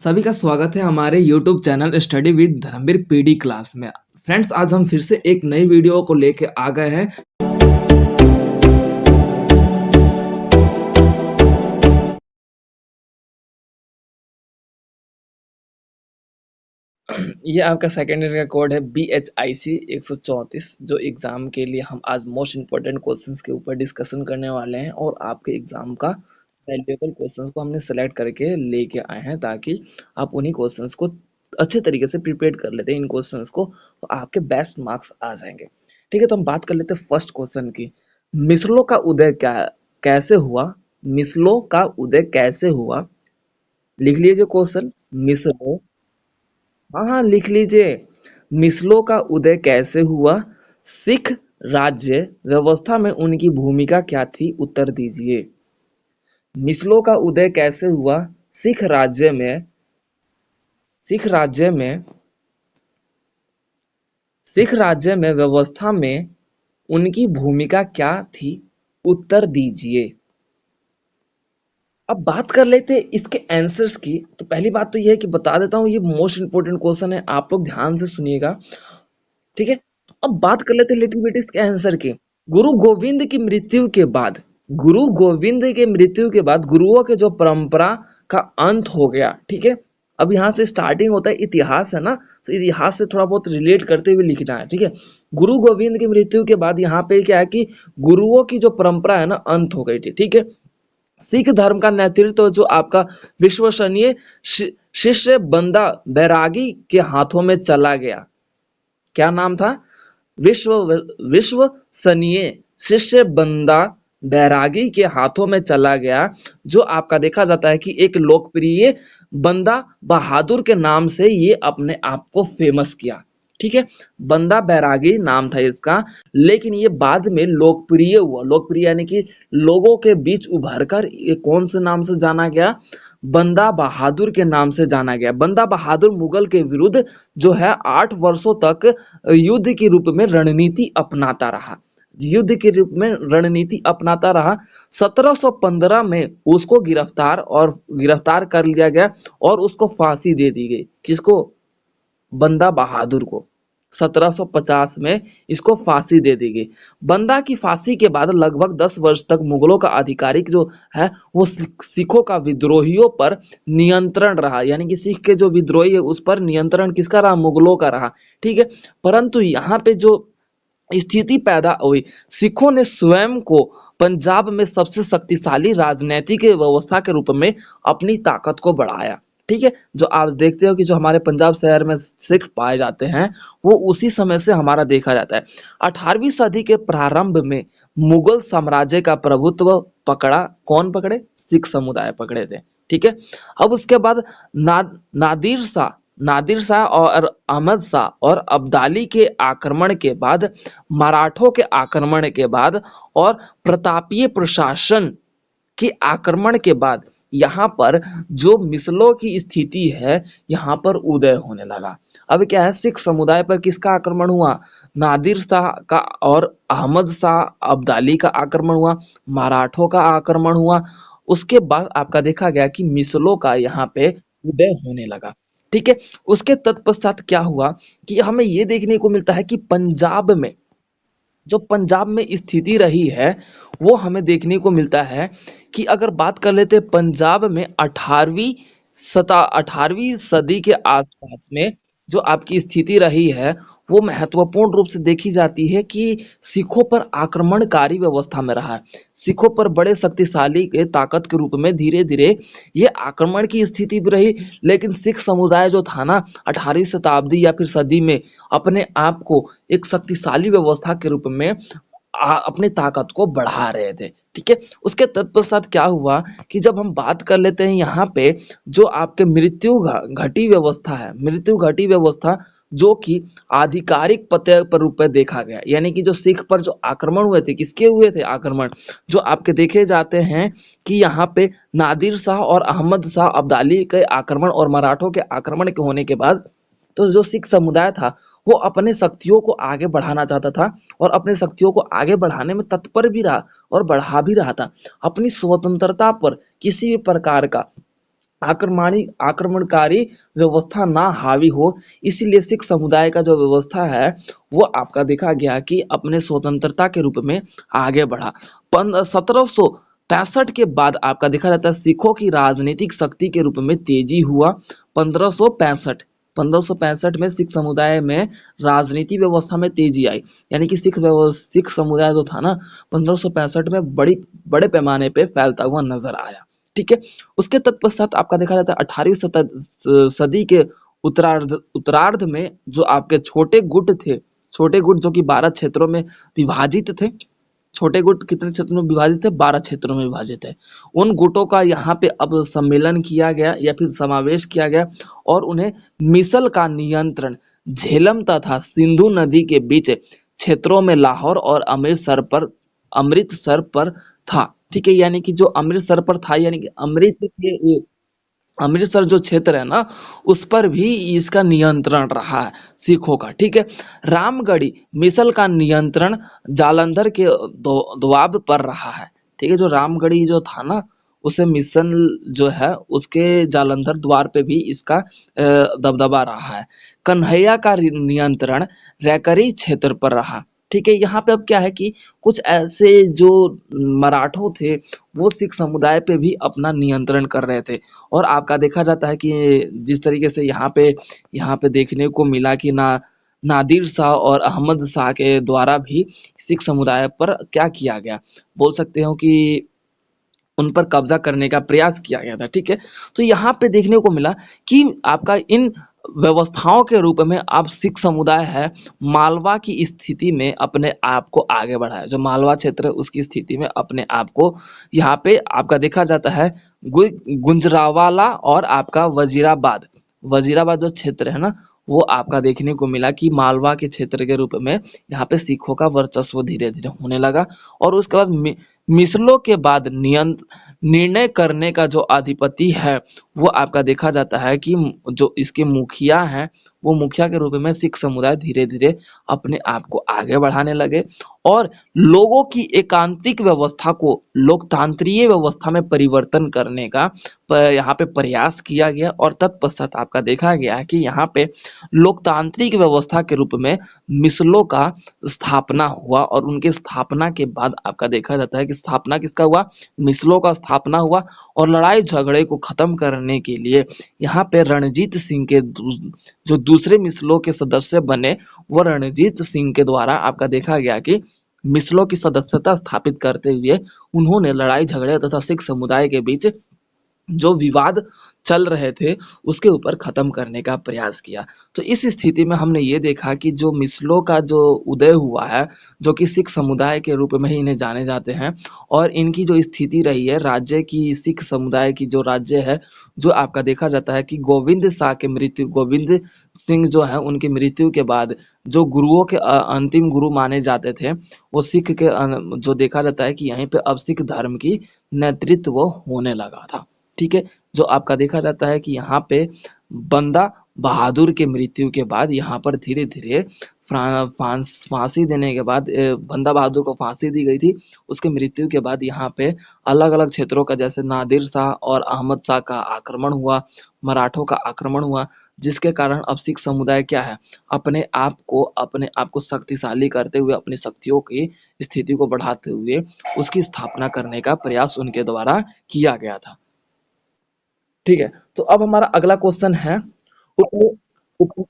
सभी का स्वागत है हमारे YouTube channel study with Dharmveer PD class में। फ्रेंड्स, आज हम फिर से एक नई वीडियो को लेके आ गए हैं। ये आपका सेकेंड ईयर का कोड है BHIC 134, जो एग्जाम के लिए हम आज मोस्ट इंपॉर्टेंट क्वेश्चंस के ऊपर डिस्कशन करने वाले हैं और आपके एग्जाम का वैल्यूएबल क्वेश्चंस को हमने सेलेक्ट करके लेके आए हैं ताकि आप उन्हीं क्वेश्चंस को अच्छे तरीके से प्रिपेयर कर लेते हैं। इन क्वेश्चंस को तो आपके बेस्ट मार्क्स आ जाएंगे। ठीक है, तो हम बात कर लेते हैं फर्स्ट क्वेश्चन की। मिस्लों का उदय कैसे हुआ? मिस्लों का उदय कैसे हुआ? लिख लीजिए क्वेश्चन। मिस्लों, हाँ हाँ लिख लीजिए। मिस्लों का उदय कैसे हुआ? सिख राज्य व्यवस्था में उनकी भूमिका क्या थी? उत्तर दीजिए। मिस्लों का उदय कैसे हुआ? सिख राज्य में सिख राज्य में व्यवस्था में उनकी भूमिका क्या थी? उत्तर दीजिए। अब बात कर लेते हैं इसके आंसर्स की। तो पहली बात तो यह है कि बता देता हूँ, ये मोस्ट इंपोर्टेंट क्वेश्चन है, आप लोग ध्यान से सुनिएगा। ठीक है, अब बात कर लेते हैं लिटिल बिट इसके आंसर की। गुरु गोविंद की मृत्यु के बाद गुरु गोविंद के मृत्यु के बाद गुरुओं के जो परंपरा का अंत हो गया। ठीक है, अब यहाँ से स्टार्टिंग होता है, इतिहास है ना, तो इतिहास से थोड़ा बहुत रिलेट करते हुए लिखना है। ठीक है, गुरु गोविंद की मृत्यु के बाद यहाँ पे क्या है कि गुरुओं की जो परंपरा है ना, अंत हो गई थी। ठीक है, सिख धर्म का नेतृत्व जो आपका विश्वसनीय शिष्य बंदा बैरागी के हाथों में चला गया। क्या नाम था? विश्व विश्वसनीय शिष्य बंदा बैरागी के हाथों में चला गया, जो आपका देखा जाता है कि एक लोकप्रिय बंदा बहादुर के नाम से ये अपने आप को फेमस किया। ठीक है, बंदा बैरागी नाम था इसका, लेकिन ये बाद में लोकप्रिय हुआ। लोकप्रिय यानी कि लोगों के बीच उभर कर ये कौन से नाम से जाना गया? बंदा बहादुर के नाम से जाना गया। बंदा बहादुर मुगल के विरुद्ध जो है 8 वर्षों तक युद्ध के रूप में रणनीति अपनाता रहा। युद्ध के रूप में रणनीति अपनाता रहा। 1715 में उसको गिरफ्तार कर लिया गया और उसको फांसी दे दी गई। किसको? बंदा बहादुर को 1750 में इसको फांसी दे दी गई। बंदा की फांसी के बाद लगभग 10 वर्ष तक मुगलों का आधिकारिक जो है वो सिखों का विद्रोहियों पर नियंत्रण रहा। यानी कि सिख के जो विद्रोही है उस पर नियंत्रण किसका रहा? मुगलों का रहा। ठीक है, परंतु यहाँ पे जो स्थिति पैदा हुई, सिखों ने स्वयं को पंजाब में सबसे शक्तिशाली राजनीतिक व्यवस्था के रूप में अपनी ताकत को बढ़ाया। ठीक है, जो आप देखते हो कि जो हमारे पंजाब शहर में सिख पाए जाते हैं वो उसी समय से हमारा देखा जाता है। 18वीं सदी के प्रारंभ में मुगल साम्राज्य का प्रभुत्व पकड़ा। कौन पकड़े? सिख समुदाय पकड़े थे। ठीक है, अब उसके बाद नादिर शाह और अहमद शाह और अब्दाली के आक्रमण के बाद, मराठों के आक्रमण के बाद और प्रतापीय प्रशासन के आक्रमण के बाद यहाँ पर जो मिसलों की स्थिति है यहाँ पर उदय होने लगा। अब क्या है, सिख समुदाय पर किसका आक्रमण हुआ? नादिर शाह का और अहमद शाह अब्दाली का आक्रमण हुआ, मराठों का आक्रमण हुआ। उसके बाद आपका देखा गया कि मिसलों का यहाँ पे उदय होने लगा। ठीक है, उसके तत्पश्चात क्या हुआ कि हमें ये देखने को मिलता है कि पंजाब में जो पंजाब में स्थिति रही है वो हमें देखने को मिलता है कि अगर बात कर लेते हैं पंजाब में 18वीं सदी के आसपास में जो आपकी स्थिति रही है वो महत्वपूर्ण रूप से देखी जाती है कि सिखों पर आक्रमणकारी व्यवस्था में रहा है। सिखों पर बड़े शक्तिशाली के ताकत के रूप में धीरे धीरे ये आक्रमण की स्थिति भी रही, लेकिन सिख समुदाय जो था ना 18वीं शताब्दी या फिर सदी में अपने आप को एक शक्तिशाली व्यवस्था के रूप में अपनी ताकत को बढ़ा रहे थे। ठीक है, उसके तत्पश्चात क्या हुआ कि जब हम बात कर लेते हैं यहाँ पे जो आपके मृत्यु घटी व्यवस्था जो कि आधिकारिक पते पर रूप में देखा गया। यानी कि जो सिख पर जो आक्रमण हुए थे, किसके हुए थे आक्रमण? जो आपके देखे जाते हैं कि यहाँ पे नादिर शाह और अहमद शाह अब्दाली के आक्रमण और मराठों के आक्रमण के होने के बाद तो जो सिख समुदाय था वो अपने शक्तियों को आगे बढ़ाना चाहता था और अपने शक्तियों को आगे बढ़ाने में तत्पर भी रहा और बढ़ा भी रहा था। अपनी स्वतंत्रता पर किसी भी प्रकार का आक्रमणकारी व्यवस्था ना हावी हो, इसीलिए सिख समुदाय का जो व्यवस्था है वो आपका देखा गया कि अपने स्वतंत्रता के रूप में आगे बढ़ा। 1765 के बाद आपका देखा जाता है सिखों की राजनीतिक शक्ति के रूप में तेजी हुआ। 1565 में सिख समुदाय में राजनीति व्यवस्था में तेजी आई, यानी कि सिख समुदाय जो था ना 1565 में बड़े पैमाने पे फैलता हुआ नजर आया। ठीक है। उसके तत्पश्चात आपका देखा जाता है 18वीं सदी के उत्तरार्ध में जो आपके छोटे गुट थे, छोटे गुट जो कि 12 क्षेत्रों में विभाजित थे। छोटे गुट कितने क्षेत्रों में विभाजित थे? 12 क्षेत्रों में विभाजित है। उन गुटों का यहाँ पे अब सम्मेलन किया गया या फिर समावेश किया गया और उन्हें मिसल का नियंत्रण झेलम तथा सिंधु नदी के बीच क्षेत्रों में लाहौर और अमृतसर पर था। ठीक है, यानी कि जो अमृतसर पर था, यानी कि अमृतसर जो क्षेत्र है ना उस पर भी इसका नियंत्रण रहा है सिखों का। ठीक है। रामगढ़ी मिसल का नियंत्रण जालंधर के दोआब पर रहा है। ठीक है, जो रामगढ़ी जो था ना उसे मिशन जो है उसके जालंधर द्वार पे भी इसका दबदबा रहा है। कन्हैया का नियंत्रण रैकरी क्षेत्र पर रहा। ठीक है, यहाँ पे अब क्या है कि कुछ ऐसे जो मराठों थे वो सिख समुदाय पे भी अपना नियंत्रण कर रहे थे। और आपका देखा जाता है कि जिस तरीके से यहाँ पे देखने को मिला कि नादिर शाह और अहमद शाह के द्वारा भी सिख समुदाय पर क्या किया गया, बोल सकते हो कि उन पर कब्जा करने का प्रयास किया गया था। ठीक है, तो यहाँ पे देखने को मिला कि आपका इन व्यवस्थाओं के रूप में अब सिख समुदाय है मालवा की स्थिति में अपने आप को आगे बढ़ाया। जो मालवा क्षेत्र है उसकी स्थिति में अपने आप को यहाँ पे आपका देखा जाता है गुंजरावाला और आपका वजीराबाद, वजीराबाद जो क्षेत्र है ना वो आपका देखने को मिला कि मालवा के क्षेत्र के रूप में यहाँ पे सिखों का वर्चस्व धीरे धीरे होने लगा। और उसके बाद मिसलों के बाद निर्णय करने का जो अधिपति है वो आपका देखा जाता है कि जो इसके मुखिया हैं वो मुखिया के रूप में सिख समुदाय धीरे धीरे अपने आप को आगे बढ़ाने लगे और लोगों की एकांतिक व्यवस्था को लोकतांत्रिक व्यवस्था में परिवर्तन करने का यहाँ पे प्रयास किया गया। और तत्पश्चात आपका देखा गया कि यहाँ पे लोकतांत्रिक व्यवस्था के रूप में मिसलों का स्थापना हुआ। और उनके स्थापना के बाद आपका देखा जाता है कि स्थापना किसका हुआ? मिसलों का स्थापना हुआ। और लड़ाई झगड़े को खत्म करने के लिए यहाँ पे रणजीत सिंह के जो दूसरे मिसलों के सदस्य बने वो रणजीत सिंह के द्वारा आपका देखा गया कि मिसलों की सदस्यता स्थापित करते हुए उन्होंने लड़ाई झगड़े तथा सिख समुदाय के बीच जो विवाद चल रहे थे उसके ऊपर खत्म करने का प्रयास किया। तो इस स्थिति में हमने ये देखा कि जो मिसलों का जो उदय हुआ है जो कि सिख समुदाय के रूप में ही इन्हें जाने जाते हैं और इनकी जो स्थिति रही है राज्य की, सिख समुदाय की जो राज्य है जो आपका देखा जाता है कि गोविंद सिंह जो है उनकी मृत्यु के बाद जो गुरुओं के अंतिम गुरु माने जाते थे वो सिख के जो देखा जाता है कि यहीं पे अब सिख धर्म की नेतृत्व होने लगा था। ठीक है, जो आपका देखा जाता है कि यहाँ पे बंदा बहादुर के मृत्यु के बाद यहाँ पर धीरे धीरे फांसी देने के बाद बंदा बहादुर को फांसी दी गई थी। उसके मृत्यु के बाद यहाँ पे अलग अलग क्षेत्रों का जैसे नादिर शाह और अहमद शाह का आक्रमण हुआ, मराठों का आक्रमण हुआ, जिसके कारण अब सिख समुदाय क्या है अपने आप को शक्तिशाली करते हुए अपनी शक्तियों की स्थिति को बढ़ाते हुए उसकी स्थापना करने का प्रयास उनके द्वारा किया गया था। ठीक है, तो अब हमारा अगला क्वेश्चन है उप, उप,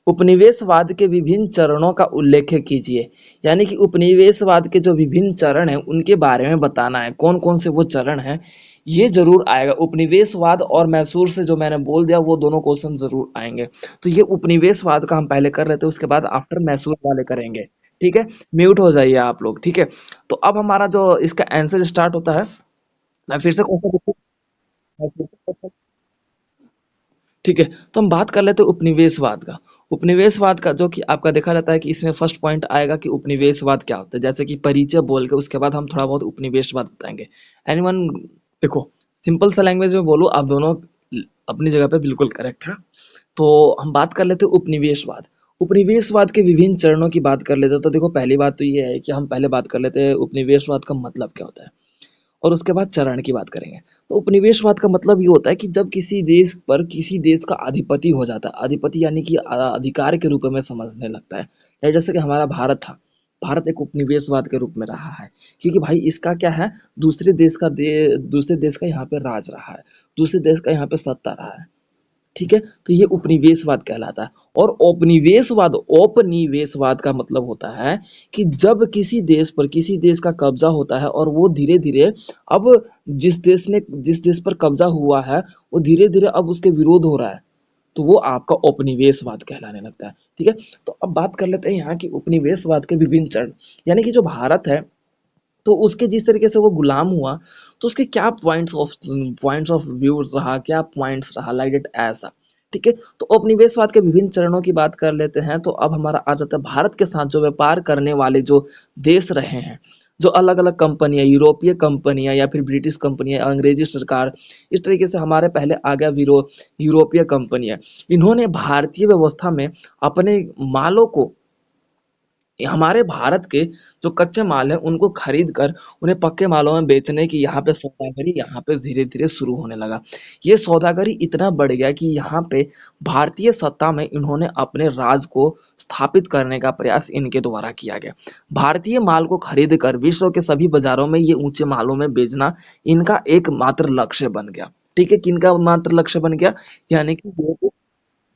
उपनिवेशवाद के विभिन्न चरणों का उल्लेख कीजिए। यानी कि उपनिवेशवाद के जो विभिन्न चरण हैं उनके बारे में बताना है, कौन कौन से वो चरण हैं ये जरूर आएगा। उपनिवेशवाद और मैसूर से जो मैंने बोल दिया वो दोनों क्वेश्चन जरूर आएंगे। तो ये उपनिवेशवाद का हम पहले कर रहे थे, उसके बाद आफ्टर मैसूर वाले करेंगे। ठीक है, म्यूट हो जाइए आप लोग। ठीक है, तो अब हमारा जो इसका आंसर स्टार्ट होता है, मैं फिर से क्वेश्चन। ठीक है, तो हम बात कर लेते हैं उपनिवेशवाद का। उपनिवेशवाद का जो कि आपका देखा जाता है कि इसमें फर्स्ट पॉइंट आएगा कि उपनिवेशवाद क्या होता है, जैसे कि परिचय बोल के उसके बाद हम थोड़ा बहुत उपनिवेशवाद बताएंगे। एनीवन, देखो सिंपल सा लैंग्वेज में बोलूँ, आप दोनों अपनी जगह पे बिल्कुल करेक्ट है। तो हम बात कर लेते हैं उपनिवेशवाद। उपनिवेशवाद के विभिन्न चरणों की बात कर लेते हैं। तो देखो पहली बात तो ये है कि हम पहले बात कर लेते हैं उपनिवेशवाद का मतलब क्या होता है। और उसके बाद चरण की बात करेंगे। तो उपनिवेशवाद का मतलब ये होता है कि जब किसी देश पर किसी देश का अधिपति हो जाता है, अधिपति यानी कि अधिकार के रूप में समझने लगता है। या जैसे कि हमारा भारत था, भारत एक उपनिवेशवाद के रूप में रहा है, क्योंकि भाई इसका क्या है, दूसरे देश का यहाँ पे राज रहा है, दूसरे देश का यहाँ पे सत्ता रहा है। ठीक है, तो ये उपनिवेशवाद कहलाता है। और औपनिवेशवाद का मतलब होता है कि जब किसी देश पर किसी देश का कब्जा होता है और वो धीरे धीरे, अब जिस देश पर कब्जा हुआ है वो धीरे धीरे अब उसके विरोध हो रहा है, तो वो आपका उपनिवेशवाद कहलाने लगता है। ठीक है, तो अब बात कर लेते हैं यहाँ की उपनिवेशवाद के विभिन्न चरण। यानी कि जो भारत है, तो उसके जिस तरीके से वो गुलाम हुआ, तो उसके क्या पॉइंट्स ऑफ व्यू रहा, क्या पॉइंट्स रहा, लाइक इट ऐसा। ठीक है, तो उपनिवेशवाद के विभिन्न चरणों की बात कर लेते हैं। तो अब हमारा आ जाता है भारत के साथ जो व्यापार करने वाले जो देश रहे हैं, जो अलग अलग कंपनियां, यूरोपीय कंपनियां या फिर ब्रिटिश कंपनियां, अंग्रेजी सरकार, इस तरीके से हमारे पहले आ गया यूरोपीय कंपनियां। इन्होंने भारतीय व्यवस्था में अपने मालों को, हमारे भारत के जो कच्चे माल हैं उनको खरीद कर उन्हें पक्के मालों में बेचने की यहाँ पे सौदागरी यहाँ पे धीरे धीरे शुरू होने लगा। ये सौदागरी इतना बढ़ गया कि यहाँ पे भारतीय सत्ता में इन्होंने अपने राज को स्थापित करने का प्रयास इनके द्वारा किया गया। भारतीय माल को खरीद कर विश्व के सभी बाजारों में ये ऊंचे मालों में बेचना इनका एकमात्र लक्ष्य बन गया। ठीक है, किनका मात्र लक्ष्य बन गया, यानी कि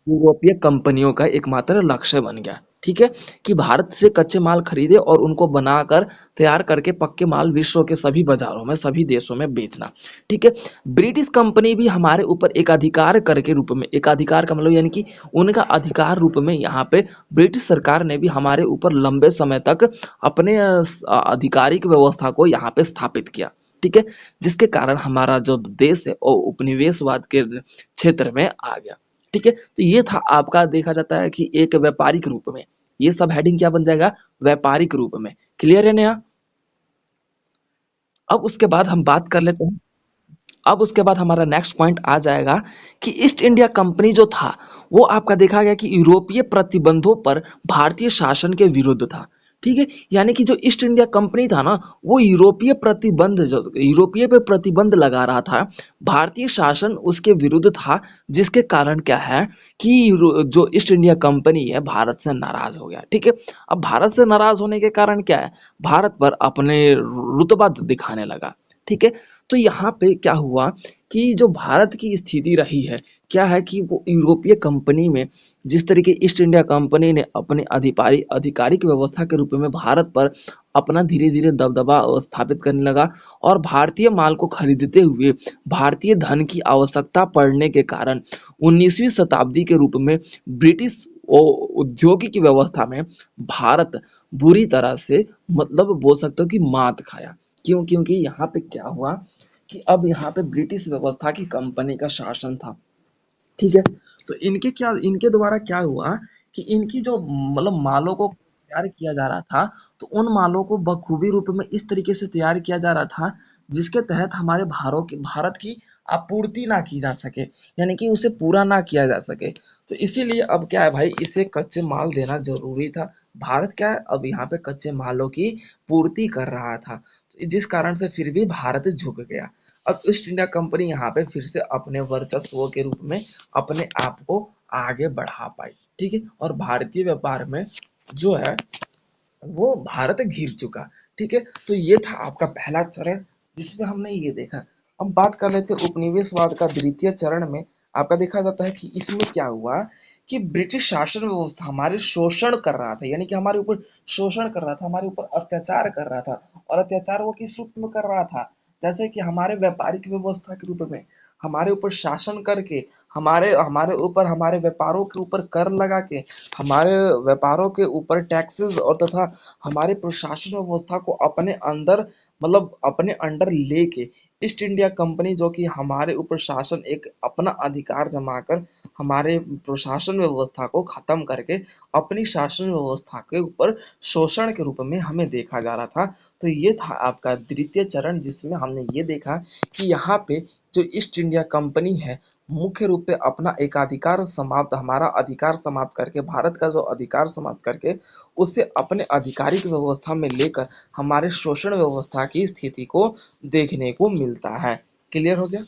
यूरोपीय कंपनियों का एकमात्र लक्ष्य बन गया। ठीक है, कि भारत से कच्चे माल खरीदे और उनको बनाकर तैयार करके पक्के माल विश्व के सभी बाजारों में, सभी देशों में बेचना। ठीक है, ब्रिटिश कंपनी भी हमारे ऊपर एकाधिकार कर के रूप में, एकाधिकार का मतलब यानी कि उनका अधिकार रूप में यहाँ पे ब्रिटिश सरकार ने भी हमारे ऊपर लंबे समय तक अपने आधिकारिक व्यवस्था को यहाँ पे स्थापित किया। ठीक है, जिसके कारण हमारा जो देश है वो उपनिवेशवाद के क्षेत्र में आ गया। ठीक है, तो ये था आपका, देखा जाता है कि एक व्यापारिक रूप में, ये सब हेडिंग क्या बन जाएगा, व्यापारिक रूप में। क्लियर है नया। अब उसके बाद हम बात कर लेते हैं, अब उसके बाद हमारा नेक्स्ट पॉइंट आ जाएगा कि ईस्ट इंडिया कंपनी जो था, वो आपका देखा गया कि यूरोपीय प्रतिबंधों पर भारतीय शासन के विरुद्ध था। ठीक है, यानी कि जो ईस्ट इंडिया कंपनी था ना, वो यूरोपीय पे प्रतिबंध लगा रहा था, भारतीय शासन उसके विरुद्ध था। जिसके कारण क्या है कि जो ईस्ट इंडिया कंपनी है भारत से नाराज हो गया। ठीक है, अब भारत से नाराज होने के कारण क्या है, भारत पर अपने रुतबा दिखाने लगा। ठीक है, तो यहाँ पे क्या हुआ कि जो भारत की स्थिति रही है, क्या है कि वो यूरोपीय कंपनी में, जिस तरीके ईस्ट इंडिया कंपनी ने अपने आधिकारिक व्यवस्था के रूप में भारत पर अपना धीरे धीरे दबदबा स्थापित करने लगा, और भारतीय माल को खरीदते हुए भारतीय धन की आवश्यकता पड़ने के कारण 19वीं शताब्दी के रूप में ब्रिटिश औद्योगिक व्यवस्था में भारत बुरी तरह से, मतलब बोल सकते हो कि मात खाया। क्यों, क्योंकि यहाँ पे क्या हुआ कि अब यहाँ पे ब्रिटिश व्यवस्था की कंपनी का शासन था। ठीक है, तो इनके द्वारा क्या हुआ कि इनकी जो मतलब मालों को तैयार किया जा रहा था, तो उन मालों को बखूबी रूप में इस तरीके से तैयार किया जा रहा था जिसके तहत हमारे भारत की आपूर्ति ना की जा सके, यानी कि उसे पूरा ना किया जा सके। तो इसीलिए अब क्या है भाई, इसे कच्चे माल देना जरूरी था। भारत क्या है, अब यहाँ पे कच्चे मालों की पूर्ति कर रहा था, तो जिस कारण से फिर भी भारत झुक गया। अब ईस्ट इंडिया कंपनी यहाँ पे फिर से अपने वर्चस्व के रूप में अपने आप को आगे बढ़ा पाई। ठीक है, और भारतीय व्यापार में जो है वो भारत घिर चुका। ठीक है, तो ये था आपका पहला चरण जिसमें हमने ये देखा। अब बात कर लेते हैं उपनिवेशवाद का द्वितीय चरण में। आपका देखा जाता है कि इसमें क्या हुआ कि ब्रिटिश शासन व्यवस्था हमारे शोषण कर रहा था, यानी कि हमारे ऊपर शोषण कर रहा था, हमारे ऊपर अत्याचार कर रहा था। और अत्याचार वो किस रूप में कर रहा था, जैसे कि हमारे व्यापारिक व्यवस्था के रूप में हमारे ऊपर शासन करके, हमारे हमारे ऊपर, हमारे व्यापारों के ऊपर कर लगा के, हमारे व्यापारों के ऊपर टैक्सेस और तथा हमारे प्रशासन व्यवस्था को अपने अंदर, मतलब अपने अंडर लेके ईस्ट इंडिया कंपनी जो कि हमारे ऊपर शासन एक अपना अधिकार जमाकर हमारे प्रशासन व्यवस्था को खत्म करके अपनी शासन व्यवस्था के ऊपर शोषण के रूप में हमें देखा जा रहा था। तो ये था आपका द्वितीय चरण, जिसमें हमने ये देखा कि यहाँ पे जो ईस्ट इंडिया कंपनी है, मुख्य रूप से अपना एकाधिकार समाप्त हमारा अधिकार समाप्त करके, भारत का जो अधिकार समाप्त करके, उसे अपने आधिकारिक व्यवस्था में लेकर हमारे शोषण व्यवस्था की स्थिति को देखने को मिलता है। क्लियर हो गया?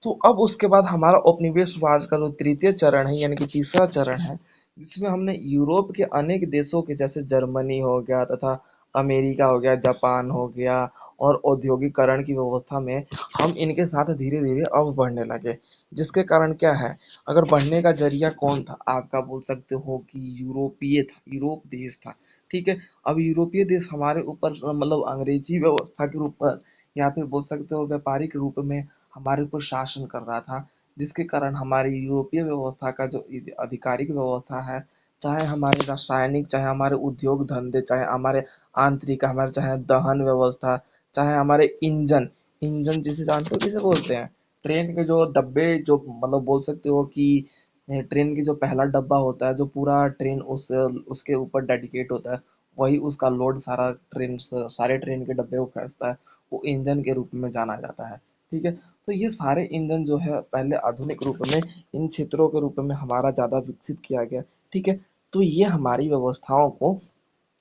तो अब उसके बाद हमारा उपनिवेशवाद का जो तृतीय चरण है, यानी कि तीसरा चरण है, जिसमें हमने यूरोप के अनेक देशों के, जैसे जर्मनी हो गया तथा अमेरिका हो गया, जापान हो गया, और औद्योगिकरण की व्यवस्था में हम इनके साथ धीरे धीरे अब बढ़ने लगे। जिसके कारण क्या है, अगर बढ़ने का जरिया कौन था, आपका बोल सकते हो कि यूरोपीय था, यूरोप देश था। ठीक है। अब यूरोपीय देश हमारे ऊपर मतलब अंग्रेजी व्यवस्था के ऊपर, या फिर बोल सकते हो व्यापारिक रूप में हमारे ऊपर शासन कर रहा था। जिसके कारण हमारी यूरोपीय व्यवस्था का जो आधिकारिक व्यवस्था है, चाहे हमारे रासायनिक, चाहे हमारे उद्योग धंधे, चाहे हमारे आंतरिक, हमारे चाहे दहन व्यवस्था, चाहे हमारे इंजन, इंजन जिसे जानते हो किसे बोलते हैं, ट्रेन के जो डब्बे, जो मतलब बोल सकते हो कि ट्रेन की जो पहला डब्बा होता है, जो पूरा ट्रेन उस उसके ऊपर डेडिकेट होता है, वही उसका लोड सारा ट्रेन, सारे ट्रेन के डब्बे को खींचता है, वो इंजन के रूप में जाना जाता है। ठीक है। तो ये सारे इंजन जो है पहले आधुनिक रूप में इन क्षेत्रों के रूप में हमारा ज़्यादा विकसित किया गया। ठीक है। तो ये हमारी व्यवस्थाओं को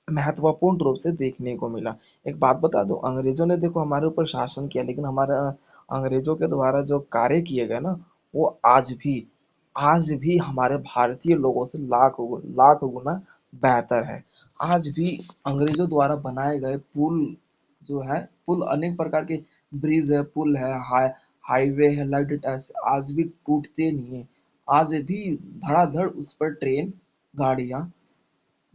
महत्वपूर्ण रूप से देखने को मिला। एक बात बता दूं, अंग्रेजों ने देखो हमारे ऊपर शासन किया, लेकिन हमारा अंग्रेजों के द्वारा जो कार्य किए गए ना, वो आज भी हमारे भारतीय लोगों से लाख गुना बेहतर है। आज भी अंग्रेजों द्वारा बनाए गए पुल जो है, पुल अनेक प्रकार के, ब्रिज है, पुल है, हाईवे है, लाइट, आज भी टूटते नहीं है। आज भी धड़ाधड़ उस पर ट्रेन, गाड़ियां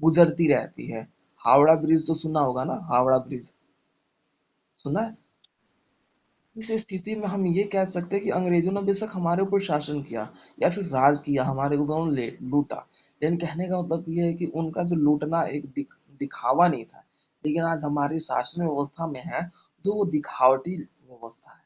गुजरती रहती है। हावड़ा ब्रिज तो सुना होगा ना, हावड़ा ब्रिज सुना है? इस स्थिति में हम ये कह सकते हैं कि अंग्रेजों ने बेशक हमारे ऊपर शासन किया या फिर राज किया, हमारे ऊपर उन्होंने लूटा, लेकिन कहने का मतलब ये है कि उनका जो लूटना एक दिखावा नहीं था। लेकिन आज हमारी शासन व्यवस्था में है जो वो दिखावटी व्यवस्था है।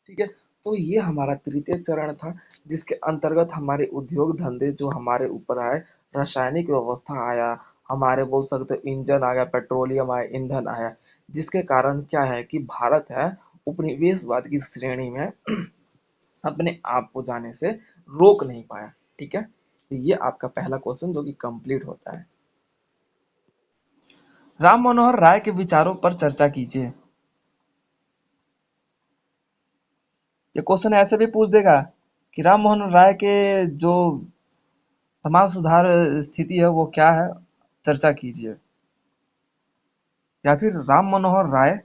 ठीक है। तो ये हमारा तृतीय चरण था, जिसके अंतर्गत हमारे उद्योग धंधे जो हमारे ऊपर आए, रासायनिक व्यवस्था आया, हमारे बोल सकते हो इंजन आ गया, पेट्रोलियम आया, ईंधन आया, जिसके कारण क्या है कि भारत है उपनिवेशवाद की श्रेणी में अपने आप को जाने से रोक नहीं पाया। ठीक है। तो ये आपका पहला क्वेश्चन जो कि कंप्लीट होता है। राम मनोहर राय के विचारों पर चर्चा कीजिए। ये क्वेश्चन ऐसे भी पूछ देगा कि राम मनोहर राय के जो समाज सुधार स्थिति है वो क्या है, चर्चा कीजिए। या फिर राम मनोहर राय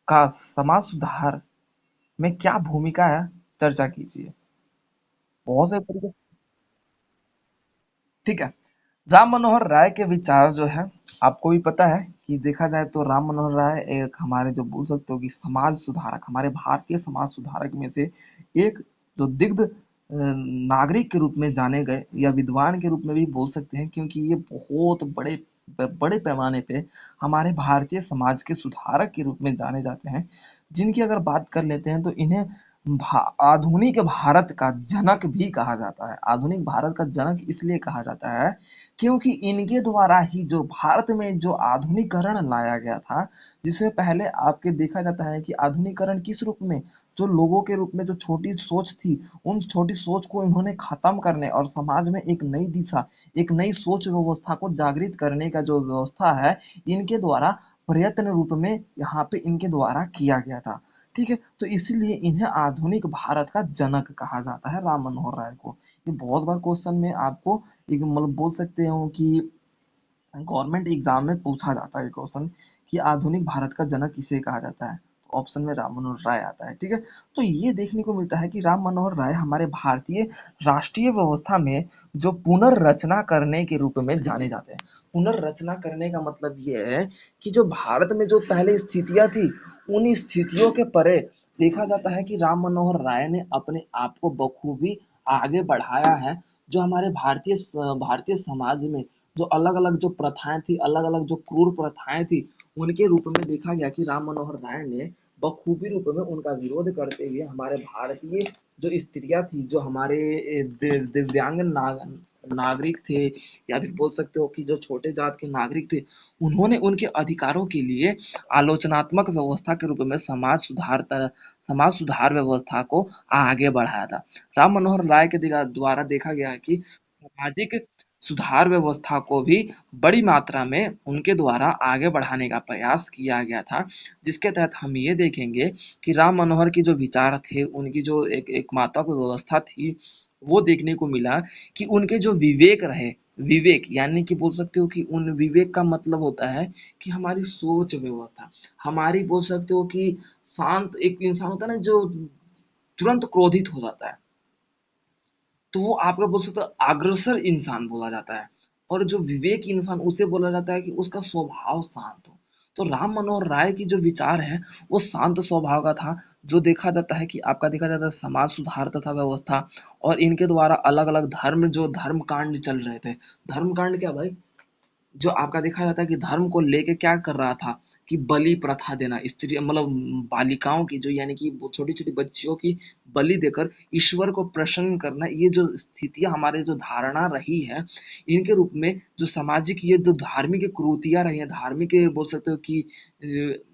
का समाज सुधार में क्या भूमिका है, चर्चा कीजिए। बहुत से तरीके। ठीक है। राम मनोहर राय के विचार जो है, आपको भी पता है कि देखा जाए तो राम मनोहर राय एक हमारे जो बोल सकते हो कि समाज सुधारक, हमारे भारतीय समाज सुधारक में से एक जो दिग्ध नागरिक के रूप में जाने गए, या विद्वान के रूप में भी बोल सकते हैं, क्योंकि ये बहुत बड़े बड़े पैमाने पे हमारे भारतीय समाज के सुधारक के रूप में जाने जाते हैं। जिनकी अगर बात कर लेते हैं तो इन्हें आधुनिक भारत का जनक भी कहा जाता है। आधुनिक भारत का जनक इसलिए कहा जाता है क्योंकि इनके द्वारा ही जो भारत में जो आधुनिकरण लाया गया था, जिसमें पहले आपके देखा जाता है कि आधुनिकरण किस रूप में, जो लोगों के रूप में जो छोटी सोच थी, उन छोटी सोच को इन्होंने खत्म करने और समाज में एक नई दिशा, एक नई सोच व्यवस्था को जागृत करने का जो व्यवस्था है, इनके द्वारा प्रयत्न रूप में यहाँ पे इनके द्वारा किया गया था। ठीक है। तो इसीलिए इन्हें आधुनिक भारत का जनक कहा जाता है, राम मनोहर राय को। ये बहुत बार क्वेश्चन में आपको एक मतलब बोल सकते हो कि गवर्नमेंट एग्जाम में पूछा जाता है क्वेश्चन कि आधुनिक भारत का जनक किसे कहा जाता है, तो ऑप्शन में राम मनोहर राय आता है। ठीक है। तो ये देखने को मिलता है कि राम मनोहर राय हमारे भारतीय राष्ट्रीय व्यवस्था में जो पुनर्रचना करने के रूप में जाने जाते हैं। पुनर्रचना करने का मतलब ये है कि जो भारत में जो पहले स्थितियां थी, उन स्थितियों के परे देखा जाता है कि राम मनोहर राय ने अपने आप को बखूबी आगे बढ़ाया है। जो हमारे भारतीय समाज में जो अलग अलग जो प्रथाएं थी, अलग अलग जो क्रूर प्रथाएं थी, उनके रूप में देखा गया कि राम मनोहर राय ने बखूबी रूप में उनका विरोध करते हुए हमारे भारतीय जो स्त्रियां थी, जो हमारे दिव्यांग नागरिक थे, या फिर बोल सकते हो कि जो छोटे जात के नागरिक थे, उन्होंने उनके अधिकारों के लिए आलोचनात्मक व्यवस्था के रूप में समाज सुधार व्यवस्था को आगे बढ़ाया था। राम मनोहर राय के द्वारा देखा गया है कि सामाजिक सुधार व्यवस्था को भी बड़ी मात्रा में उनके द्वारा आगे बढ़ाने का प्रयास किया गया था, जिसके तहत हम ये देखेंगे कि राम मनोहर की जो विचार थे, उनकी जो एक माता की व्यवस्था थी, वो देखने को मिला कि उनके जो विवेक रहे, विवेक यानी कि बोल सकते हो कि उन विवेक का मतलब होता है कि हमारी सोच व्यवस्था, हमारी बोल सकते हो कि शांत एक इंसान होता है ना, जो तुरंत क्रोधित हो जाता है, तो वो आपका बोल सकते हो अग्रसर इंसान बोला जाता है। और जो विवेक इंसान, उसे बोला जाता है कि उसका स्वभाव शांत हो। तो राम मनोहर राय की जो विचार है, वो शांत स्वभाव का था। जो देखा जाता है कि आपका देखा जाता है समाज सुधार तथा व्यवस्था, और इनके द्वारा अलग अलग धर्म कांड चल रहे थे। धर्म कांड क्या भाई, जो आपका देखा जाता है कि धर्म को लेके क्या कर रहा था, कि बलि प्रथा देना, स्त्री मतलब बालिकाओं की, जो यानी कि छोटी छोटी बच्चियों की बलि देकर ईश्वर को प्रसन्न करना, ये जो स्थितियां हमारे जो धारणा रही है, इनके रूप में जो सामाजिक ये जो धार्मिक कुरीतियां रही हैं, धार्मिक बोल सकते हो कि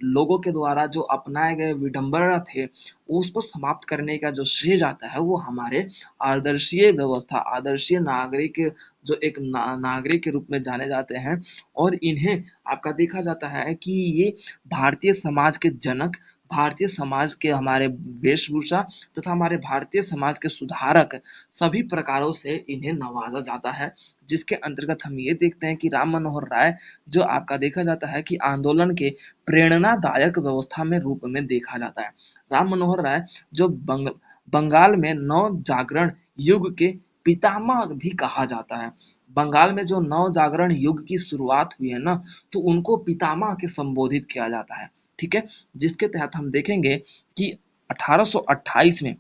लोगों के द्वारा जो अपनाए गए विडंबना थे, उसको समाप्त करने का जो श्रेय जाता है, वो हमारे आदर्शीय व्यवस्था, आदर्शीय नागरिक, जो एक नागरिक के रूप में जाने जाते हैं। और इन्हें आपका देखा जाता है कि ये भारतीय समाज के जनक, भारतीय समाज के हमारे वेशभूषा तथा हमारे भारतीय समाज के सुधारक, सभी प्रकारों से इन्हें नवाजा जाता है। जिसके अंतर्गत हम ये देखते हैं कि राम मनोहर राय, जो आपका देखा जाता है कि आंदोलन के प्रेरणादायक व्यवस्था में रूप में देखा जाता है। राम मनोहर राय जो बंगाल में नव जागरण युग के पितामह भी कहा जाता है। बंगाल में जो नव जागरण युग की शुरुआत हुई है ना, तो उनको पितामह के संबोधित किया जाता है। ठीक है, जिसके तहत हम देखेंगे कि 1828 में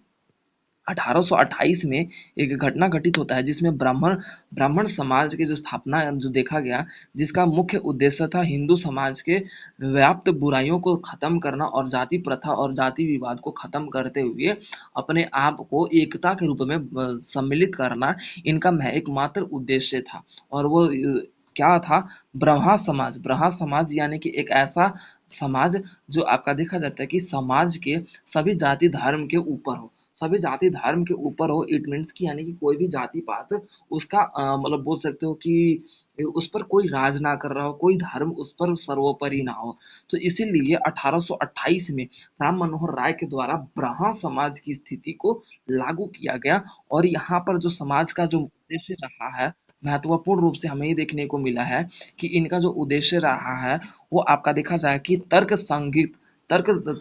1828 में एक घटना घटित होता है, जिसमें ब्राह्मण ब्राह्मण समाज की जो स्थापना जो देखा गया, जिसका मुख्य उद्देश्य था हिंदू समाज के व्याप्त बुराइयों को खत्म करना, और जाति प्रथा और जाति विवाद को खत्म करते हुए अपने आप को एकता के रूप में सम्मिलित करना, इनका एकमात्र उद्देश्य था। और वो क्या था, ब्रह्मा समाज यानी कि एक ऐसा समाज जो आपका देखा जाता है कि समाज के सभी जाति धर्म के ऊपर हो, सभी जाति धर्म के ऊपर हो। इट मीन्स कि यानी कि कोई भी जाति पात उसका मतलब बोल सकते हो कि उस पर कोई राज ना कर रहा हो, कोई धर्म उस पर सर्वोपरि ना हो। तो इसीलिए 1828 में राम मनोहर राय के द्वारा ब्रह्मा समाज की स्थिति को लागू किया गया। और यहाँ पर जो समाज का जो उद्देश्य रहा है, महत्वपूर्ण रूप से हमें ये देखने को मिला है कि इनका जो उद्देश्य रहा है, वो आपका देखा जाए कि तर्क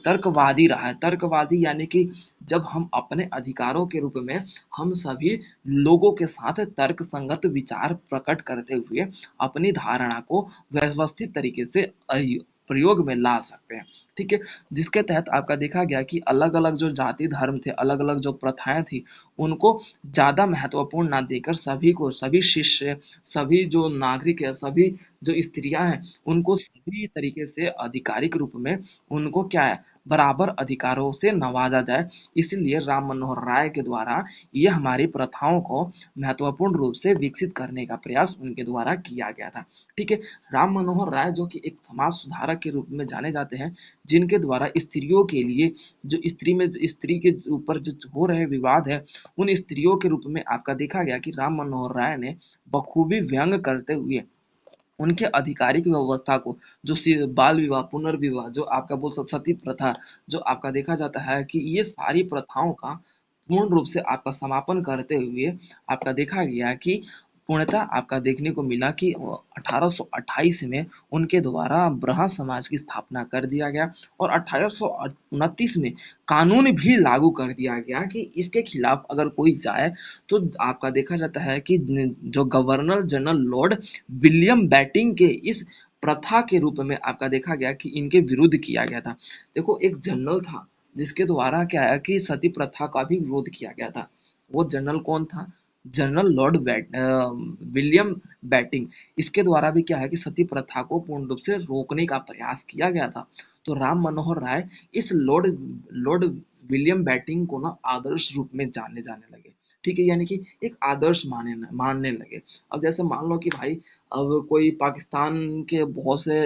तर्कवादी रहा है। तर्कवादी यानी कि जब हम अपने अधिकारों के रूप में हम सभी लोगों के साथ तर्क संगत विचार प्रकट करते हुए अपनी धारणा को व्यवस्थित तरीके से प्रयोग में ला सकते हैं। ठीक है, जिसके तहत आपका देखा गया कि अलग अलग जो जाति धर्म थे, अलग अलग जो प्रथाएं थी, उनको ज्यादा महत्वपूर्ण ना देकर सभी को, सभी शिष्य, सभी जो नागरिक है, सभी जो स्त्रियां हैं, उनको सभी तरीके से आधिकारिक रूप में उनको क्या है, बराबर अधिकारों से नवाजा जाए। इसलिए राम मनोहर राय के द्वारा ये हमारी प्रथाओं को महत्वपूर्ण रूप से विकसित करने का प्रयास उनके द्वारा किया गया था। ठीक है, राम मनोहर राय जो कि एक समाज सुधारक के रूप में जाने जाते हैं, जिनके द्वारा स्त्रियों के लिए, जो स्त्री के ऊपर जो हो रहे विवाद है, उन स्त्रियों के रूप में आपका देखा गया कि राम मनोहर राय ने बखूबी व्यंग करते हुए उनके आधिकारिक व्यवस्था को, जो बाल विवाह, पुनर्विवाह, जो आपका बोल सकते सती प्रथा, जो आपका देखा जाता है कि ये सारी प्रथाओं का पूर्ण रूप से आपका समापन करते हुए आपका देखा गया कि पूर्णतः आपका देखने को मिला कि 1828 में उनके द्वारा ब्रह्म समाज की स्थापना कर दिया गया। और 1829 में कानून भी लागू कर दिया गया कि इसके खिलाफ अगर कोई जाए, तो आपका देखा जाता है कि जो governor general Lord William batting के इस प्रथा के रूप में आपका देखा गया कि इनके विरुद्ध किया गया था। देखो, एक जनरल था जिसके द्वारा क्या है कि सती प्रथा का भी विरोध किया गया था। वो जनरल कौन था? General William batting. इसके द्वारा भी क्या है कि सती प्रथा को पूर्ण रूप से रोकने का प्रयास किया गया था। तो राम मनोहर राय इस लॉर्ड विलियम बेंटिंक को ना आदर्श रूप में जाने जाने लगे। ठीक है, यानी कि एक आदर्श मानने लगे। अब जैसे मान लो कि भाई अब कोई पाकिस्तान के बहुत से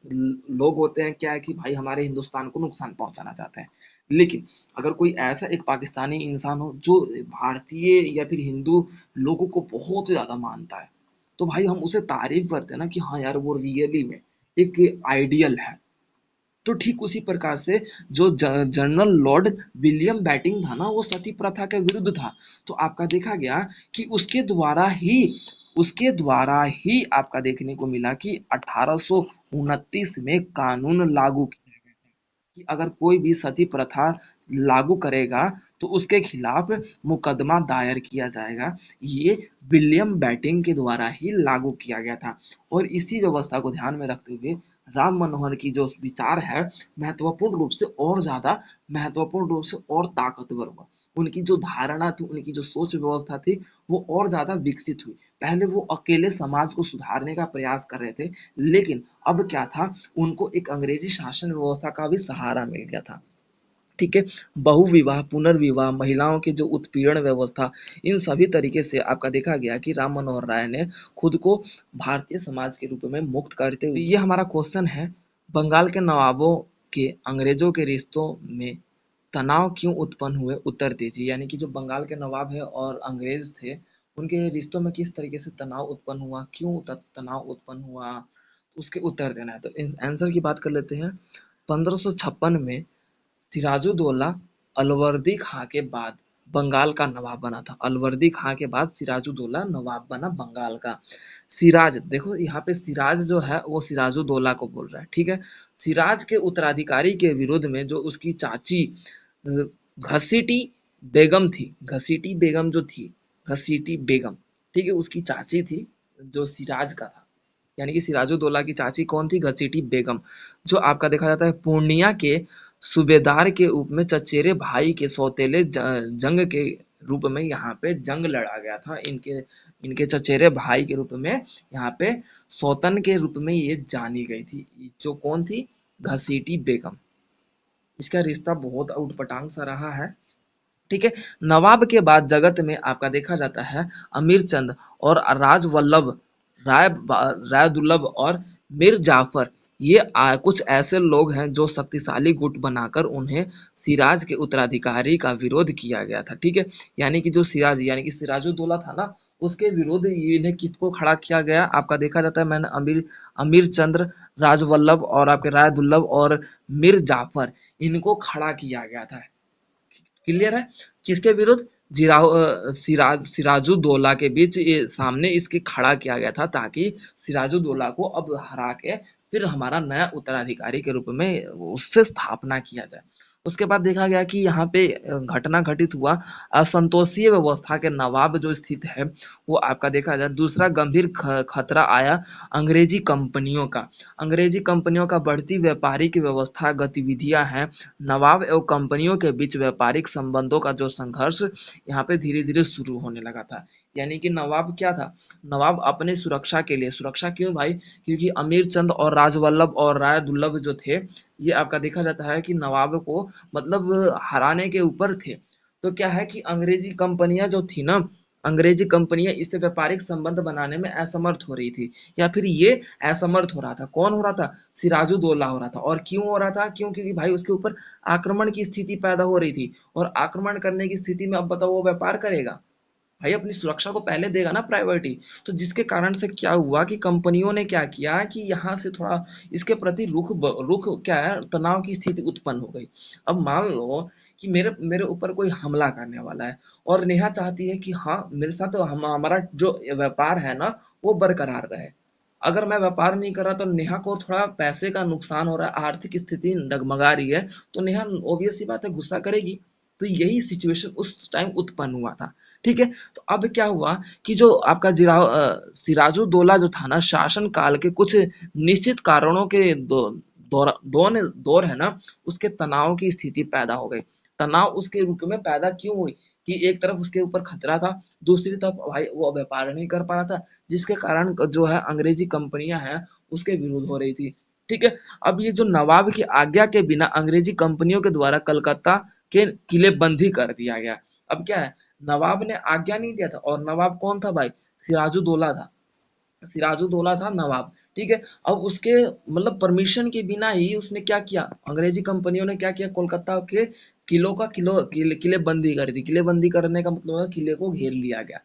लोग होते हैं, क्या है कि भाई हमारे हिंदुस्तान को नुकसान पहुंचाना चाहते हैं, लेकिन अगर कोई ऐसा एक पाकिस्तानी इंसान हो जो भारतीय या फिर हिंदू लोगों को बहुत ज्यादा मानता है, तो भाई हम उसे तारीफ करते हैं ना कि हाँ यार वो रियली में एक आइडियल है। तो ठीक उसी प्रकार से जो जनरल लॉर्ड विलियम बेंटिंक था ना, वो सती प्रथा के विरुद्ध था। तो आपका देखा गया कि उसके द्वारा ही आपका देखने को मिला कि 1829 में कानून लागू कि अगर कोई भी सती प्रथा लागू करेगा तो उसके खिलाफ मुकदमा दायर किया जाएगा। ये विलियम बेंटिंक के द्वारा ही लागू किया गया था। और इसी व्यवस्था को ध्यान में रखते हुए राम मनोहर की जो विचार है महत्वपूर्ण रूप से और ताकतवर हुआ। उनकी जो धारणा थी, उनकी जो सोच व्यवस्था थी, वो और ज्यादा विकसित हुई। पहले वो अकेले समाज को सुधारने का प्रयास कर रहे थे, लेकिन अब क्या था, उनको एक अंग्रेजी शासन व्यवस्था का भी सहारा मिल गया था। ठीक है, बहुविवाह, पुनर्विवाह, महिलाओं की जो उत्पीड़न व्यवस्था, इन सभी तरीके से आपका देखा गया कि राम मनोहर राय ने खुद को भारतीय समाज के रूप में मुक्त करते हुए, ये हमारा क्वेश्चन है, बंगाल के नवाबों के अंग्रेजों के रिश्तों में तनाव क्यों उत्पन्न हुए, उत्तर दीजिए। यानी कि जो बंगाल के नवाब है और अंग्रेज थे, उनके रिश्तों में किस तरीके से तनाव उत्पन्न हुआ, क्यों तनाव उत्पन्न हुआ, उसके उत्तर देना है। तो आंसर की बात कर लेते हैं। 1556 में सिराजुद्दौला अलवर्दी खां के बाद बंगाल का नवाब बना था। अलवर्दी खां के बाद सिराजुद्दौला नवाब बना बंगाल का। सिराज, देखो यहाँ पे सिराज जो है वो सिराजुद्दौला को बोल रहा है। ठीक है, सिराज के उत्तराधिकारी के विरोध में जो उसकी चाची घसीटी बेगम थी, घसीटी बेगम जो थी, घसीटी बेगम, ठीक है, उसकी चाची थी, जो सिराज का था। यानी कि सिराजुद्दौला की चाची कौन थी, घसीटी बेगम, जो आपका देखा जाता है पूर्णिया के सूबेदार के रूप में चचेरे भाई के सौतेले जंग के रूप में यहाँ पे जंग लड़ा गया था। इनके इनके चचेरे भाई के रूप में यहाँ पे सौतन के रूप में ये जानी गई थी, जो कौन थी, घसीटी बेगम। इसका रिश्ता बहुत उटपटांग सा रहा है। ठीक है, नवाब के बाद जगत में आपका देखा जाता है अमीर चंद और राजवल्लभ राय राय दुर्लभ और मीर जाफर, ये कुछ ऐसे लोग हैं जो शक्तिशाली गुट बनाकर उन्हें सिराज के उत्तराधिकारी का विरोध किया गया था। ठीक है, यानी कि जो सिराज यानी कि सिराजुद्दौला था ना, उसके विरोध इन्हें किसको खड़ा किया गया, आपका देखा जाता है, मैंने अमीर अमीर चंद्र, राजवल्लभ और आपके राय दुर्लभ और मीर जाफर, इनको खड़ा किया गया था। क्लियर है, किसके विरुद्ध, सिराजुद्दौला के बीच ये सामने इसके खड़ा किया गया था, ताकि सिराजुद्दौला को अब हरा के फिर हमारा नया उत्तराधिकारी के रूप में उससे स्थापना किया जाए। उसके बाद देखा गया कि यहाँ पे घटना घटित हुआ, असंतोषीय व्यवस्था के नवाब जो स्थित है, वो आपका देखा जाए। दूसरा गंभीर खतरा आया अंग्रेजी कंपनियों का। अंग्रेजी कंपनियों का बढ़ती व्यापारिक व्यवस्था गतिविधियां हैं, नवाब एवं कंपनियों के बीच व्यापारिक संबंधों का जो संघर्ष यहाँ पे धीरे धीरे शुरू होने लगा था। यानी कि नवाब क्या था, नवाब अपने सुरक्षा के लिए, सुरक्षा क्यों भाई, क्योंकि अमीर चंद और राजवल्लभ और राय दुर्लभ जो थे, ये आपका देखा जाता है कि नवाब को मतलब हराने के ऊपर थे। तो क्या है कि अंग्रेजी कंपनियां जो थी ना, अंग्रेजी कंपनियां इससे व्यापारिक संबंध बनाने में असमर्थ हो रही थी, या फिर ये असमर्थ हो रहा था। कौन हो रहा था, सिराजुद्दौला हो रहा था। और क्यों हो रहा था, क्यों, क्योंकि भाई उसके ऊपर आक्रमण की स्थिति पैदा हो रही थी, और आक्रमण करने की स्थिति में अब बताओ वो व्यापार करेगा, भाई अपनी सुरक्षा को पहले देगा ना प्रायोरिटी। तो जिसके कारण से क्या हुआ कि कंपनियों ने क्या किया कि यहाँ से थोड़ा इसके प्रति रुख क्या है, तनाव की स्थिति उत्पन्न हो गई। अब मान लो कि मेरे मेरे ऊपर कोई हमला करने वाला है, और नेहा चाहती है कि हाँ मेरे साथ तो हमारा जो व्यापार है ना वो बरकरार रहे। अगर मैं व्यापार नहीं कर रहा तो नेहा को थोड़ा पैसे का नुकसान हो रहा है, आर्थिक स्थिति डगमगा रही है, तो नेहा ऑब्वियस सी बात है गुस्सा करेगी। तो यही सिचुएशन उस टाइम उत्पन्न हुआ था। ठीक है, तो अब क्या हुआ कि जो आपका सिराजुद्दौला जो था ना, शासन काल के कुछ निश्चित कारणों के दौर है ना, उसके तनाव की स्थिति पैदा हो गई। तनाव उसके रूप में पैदा क्यों हुई कि एक तरफ उसके ऊपर खतरा था, दूसरी तरफ भाई वो व्यापार नहीं कर पा रहा था, जिसके कारण जो है अंग्रेजी कंपनियां हैं उसके विरोध हो रही थी। ठीक है। अब ये जो नवाब की आज्ञा के बिना अंग्रेजी कंपनियों के द्वारा कलकत्ता के किलेबंदी कर दिया गया। अब क्या है, नवाब ने आज्ञा नहीं दिया था, और नवाब कौन था भाई, सिराजुद्दौला था। सिराजुद्दौला था नवाब, ठीक है। अब उसके मतलब परमिशन के बिना ही उसने क्या किया, अंग्रेजी कंपनियों ने क्या किया, कोलकाता के किलों का किलेबंदी कर दी। किलेबंदी करने का मतलब है किले को घेर लिया गया,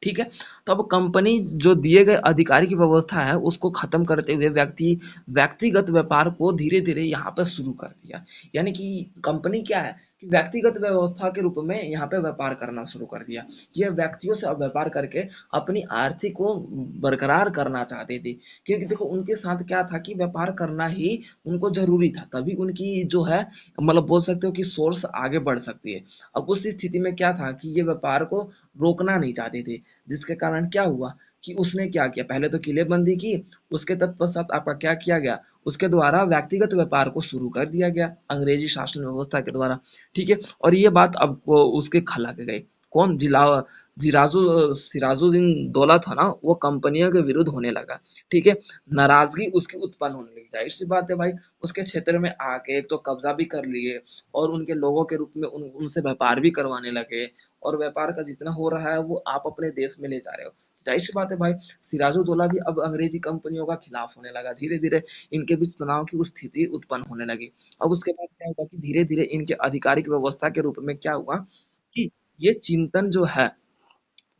ठीक है। तो अब कंपनी जो दिए गए अधिकारी की व्यवस्था है उसको खत्म करते हुए व्यक्तिगत व्यापार को धीरे धीरे यहाँ पर शुरू कर दिया। यानी कि कंपनी क्या है कि व्यक्तिगत व्यवस्था के रूप में यहाँ पे व्यापार करना शुरू कर दिया। ये व्यक्तियों से अब व्यापार करके अपनी आर्थिक को बरकरार करना चाहते थे, क्योंकि देखो उनके साथ क्या था कि व्यापार करना ही उनको जरूरी था, तभी उनकी जो है मतलब बोल सकते हो कि सोर्स आगे बढ़ सकती है। अब उस स्थिति में क्या था कि ये व्यापार को रोकना नहीं चाहते थे, जिसके कारण क्या हुआ कि उसने क्या किया, पहले तो किलेबंदी की, उसके तत्पश्चात आपका क्या किया गया, उसके द्वारा व्यक्तिगत व्यापार को शुरू कर दिया गया अंग्रेजी शासन व्यवस्था के द्वारा, ठीक है। और ये बात अब उसके खला के गई, कौन, जिराजु सिराजुद्दीन दौला था ना, वो कंपनियों के विरुद्ध होने लगा, ठीक है। नाराजगी उसकी उत्पन्न होने लगी, जाहिर सी बात है भाई, उसके क्षेत्र में आके एक तो कब्जा भी कर लिए, और उनके लोगों के रूप में उनसे व्यापार भी करवाने लगे, और व्यापार का जितना हो रहा है वो आप अपने देश में ले जा रहे हो। जाहिर सी बात है भाई, सिराजुद्दौला भी अब अंग्रेजी कंपनियों का खिलाफ होने लगा, धीरे धीरे इनके बीच तनाव की स्थिति उत्पन्न होने लगी। अब उसके बाद क्या हुआ कि धीरे धीरे इनके आधिकारिक व्यवस्था के रूप में क्या हुआ कि ये चिंतन जो है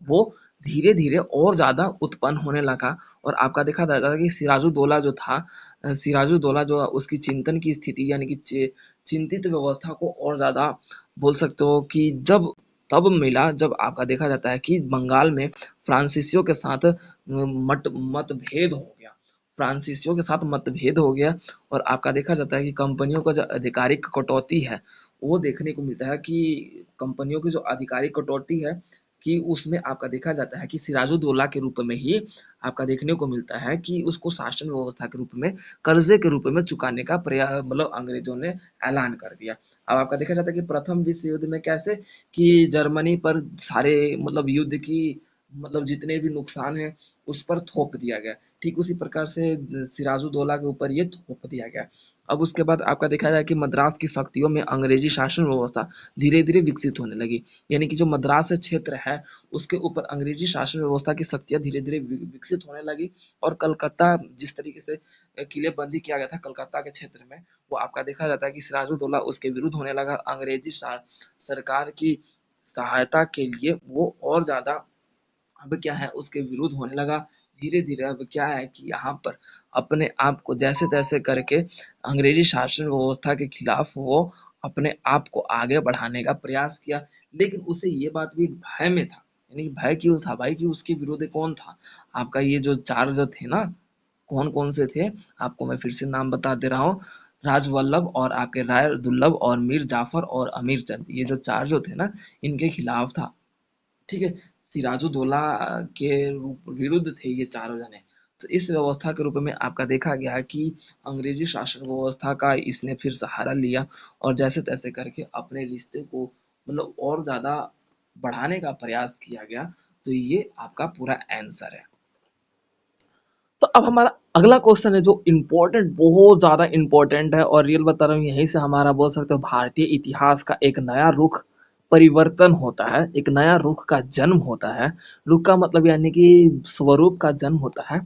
वो धीरे धीरे और ज्यादा उत्पन्न होने लगा। और आपका देखा जाता था कि सिराजुद्दौला जो था, सिराजुद्दौला जो उसकी चिंतन की स्थिति यानी कि चिंतित व्यवस्था को और ज्यादा बोल सकते हो कि जब तब मिला जब आपका देखा जाता है कि बंगाल में फ्रांसीसियों के साथ मतभेद हो गया, फ्रांसीसियों के साथ मतभेद हो गया। और आपका देखा जाता है कि कंपनियों का जो आधिकारिक कटौती है वो देखने को मिलता है कि कंपनियों की जो आधिकारिक कटौती है कि उसमें आपका देखा जाता है कि सिराजुद्दौला के रूप में ही आपका देखने को मिलता है कि उसको शासन व्यवस्था के रूप में कर्जे के रूप में चुकाने का प्रयास मतलब अंग्रेजों ने ऐलान कर दिया। अब आपका देखा जाता है कि प्रथम विश्व युद्ध में कैसे कि जर्मनी पर सारे मतलब युद्ध की मतलब जितने भी नुकसान है उस पर थोप दिया गया, ठीक उसी प्रकार से सिराजुद्दौला के ऊपर ये थोप दिया गया। अब उसके बाद आपका देखा जाए कि मद्रास की शक्तियों में अंग्रेजी शासन व्यवस्था धीरे धीरे विकसित होने लगी, यानी कि जो मद्रास क्षेत्र है उसके ऊपर अंग्रेजी शासन व्यवस्था की शक्तियां धीरे धीरे विकसित होने लगी। और कलकत्ता जिस तरीके से किलेबंदी किया गया था कलकत्ता के क्षेत्र में, वो आपका देखा जाता है कि सिराजुद्दौला उसके विरुद्ध होने लगा, अंग्रेजी सरकार की सहायता के लिए वो और ज्यादा अब क्या है उसके विरुद्ध होने लगा। धीरे धीरे अब क्या है कि यहाँ पर अपने आप को जैसे तैसे करके अंग्रेजी शासन व्यवस्था के खिलाफ वो अपने आप को आगे बढ़ाने का प्रयास किया। लेकिन उसे ये बात भी भय में था, यानी भय क्यों था भाई कि उसके विरोधी कौन था, आपका ये जो चार जो थे ना, कौन कौन से थे, आपको मैं फिर से नाम बता दे रहा हूँ, राजवल्लभ और आपके राय दुर्लभ और मीर जाफर और अमीर चंद, ये जो चार जो थे ना इनके खिलाफ था, ठीक है। सिराजुद्दौला के विरुद्ध थे ये चारों जने। तो इस व्यवस्था के रूप में आपका देखा गया कि अंग्रेजी शासन व्यवस्था का इसने फिर सहारा लिया और जैसे तैसे करके अपने रिश्ते को मतलब और ज्यादा बढ़ाने का प्रयास किया गया। तो ये आपका पूरा आंसर है। तो अब हमारा अगला क्वेश्चन है जो इम्पोर्टेंट, बहुत ज्यादा इम्पोर्टेंट है, और रियल बता रहा हूँ यहीं से हमारा बोल सकते हो भारतीय इतिहास का एक नया रुख परिवर्तन होता है, एक नया रुख का जन्म होता है। रुख का मतलब यानी कि स्वरूप का जन्म होता है।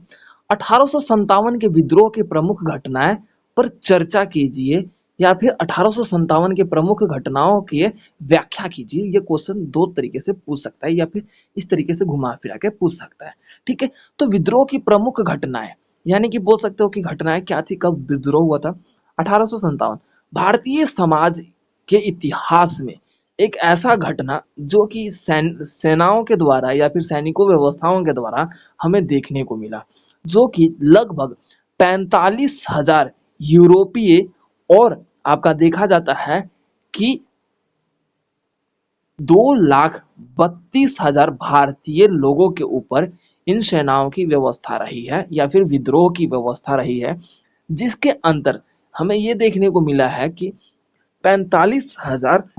1857 के विद्रोह की प्रमुख घटनाएं पर चर्चा कीजिए, या फिर 1857 के प्रमुख घटनाओं की व्याख्या कीजिए। ये क्वेश्चन दो तरीके से पूछ सकता है, या फिर इस तरीके से घुमा फिरा के पूछ सकता है, ठीक है। तो विद्रोह की प्रमुख घटनाएं यानी कि बोल सकते हो कि घटनाएं क्या थी, कब विद्रोह हुआ था, 1857। भारतीय समाज के इतिहास में एक ऐसा घटना जो कि सेनाओं के द्वारा या फिर सैनिकों व्यवस्थाओं के द्वारा हमें देखने को मिला, जो कि लगभग 45,000 यूरोपीय और आपका देखा जाता है कि 2,32,000 भारतीय लोगों के ऊपर इन सेनाओं की व्यवस्था रही है या फिर विद्रोह की व्यवस्था रही है, जिसके अंदर हमें ये देखने को मिला है कि 45,000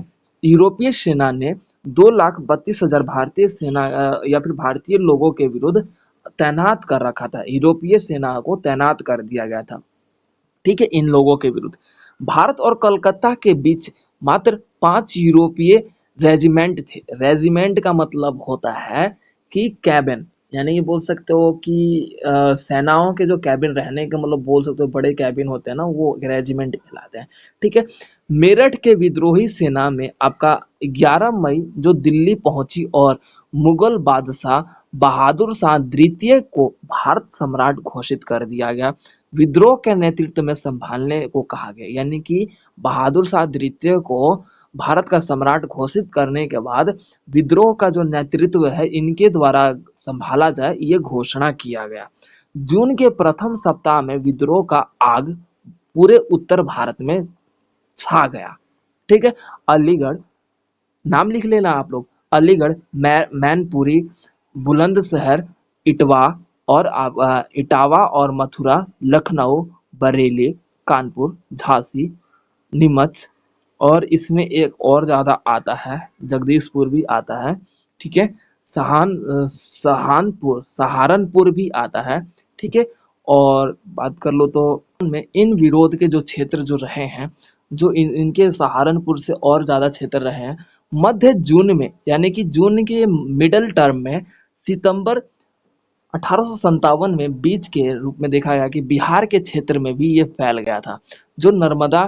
यूरोपीय सेना ने 2,32,000 भारतीय सेना या फिर भारतीय लोगों के विरुद्ध तैनात कर रखा था, यूरोपीय सेना को तैनात कर दिया गया था। ठीक है, इन लोगों के विरुद्ध। भारत और कलकत्ता के बीच मात्र 5 यूरोपीय रेजिमेंट थे। रेजिमेंट का मतलब होता है कि कैबिन, यानी कि बोल सकते हो कि सेनाओं के जो कैबिन रहने के मतलब बोल सकते हो बड़े कैबिन होते हैं ना, वो रेजिमेंट कहलाते हैं। ठीक है, मेरठ के विद्रोही सेना में आपका 11 मई जो दिल्ली पहुंची और मुगल बादशाह बहादुर शाह द्वितीय को भारत सम्राट घोषित कर दिया गया। विद्रोह के नेतृत्व में संभालने को कहा गया, यानी कि बहादुर शाह द्वितीय को भारत का सम्राट घोषित करने के बाद विद्रोह का जो नेतृत्व है इनके द्वारा संभाला जाए, ये घोषणा किया गया। जून के प्रथम सप्ताह में विद्रोह का आग पूरे उत्तर भारत में छा गया। ठीक है, अलीगढ़, नाम लिख लेना आप लोग, अलीगढ़, मैनपुरी, बुलंदशहर, इटवा और इटावा और मथुरा, लखनऊ, बरेली, कानपुर, झांसी, नीमच, और इसमें एक और ज्यादा आता है, जगदीशपुर भी आता है। ठीक है, सहारनपुर भी आता है। ठीक है, और बात कर लो तो में इन विरोध के जो क्षेत्र जो रहे हैं, जो इनके सहारनपुर से और ज्यादा क्षेत्र रहे हैं, मध्य जून में, यानी कि जून के मिडल टर्म में, सितंबर 1857 में बीच के रूप में देखा गया कि बिहार के क्षेत्र में भी ये फैल गया था, जो नर्मदा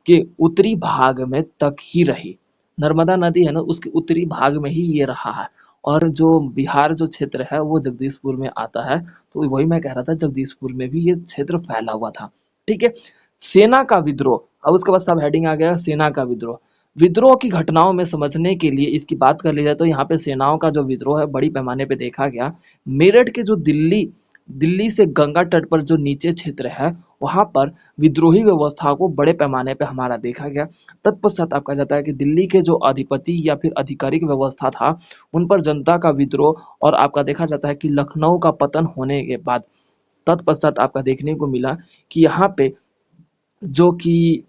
के उत्तरी भाग में तक ही रही। नर्मदा नदी है ना, उसके उत्तरी भाग में ही ये रहा है। और जो बिहार जो क्षेत्र है वो जगदीशपुर में आता है, तो वही मैं कह रहा था, जगदीशपुर में भी ये क्षेत्र फैला हुआ था। ठीक है, सेना का विद्रोह, अब उसके बाद सब हेडिंग आ गया सेना का विद्रोह। विद्रोह की घटनाओं में समझने के लिए इसकी बात कर ली जाए तो यहाँ पे सेनाओं का जो विद्रोह है बड़ी पैमाने पे देखा गया। मेरठ के जो दिल्ली दिल्ली से गंगा तट पर जो नीचे क्षेत्र है, वहां पर विद्रोही व्यवस्था को बड़े पैमाने पे हमारा देखा गया। तत्पश्चात आपका जाता है कि दिल्ली के जो अधिपति या फिर आधिकारिक व्यवस्था था, उन पर जनता का विद्रोह, और आपका देखा जाता है कि लखनऊ का पतन होने के बाद तत्पश्चात आपका देखने को मिला कि यहाँ पे जो कि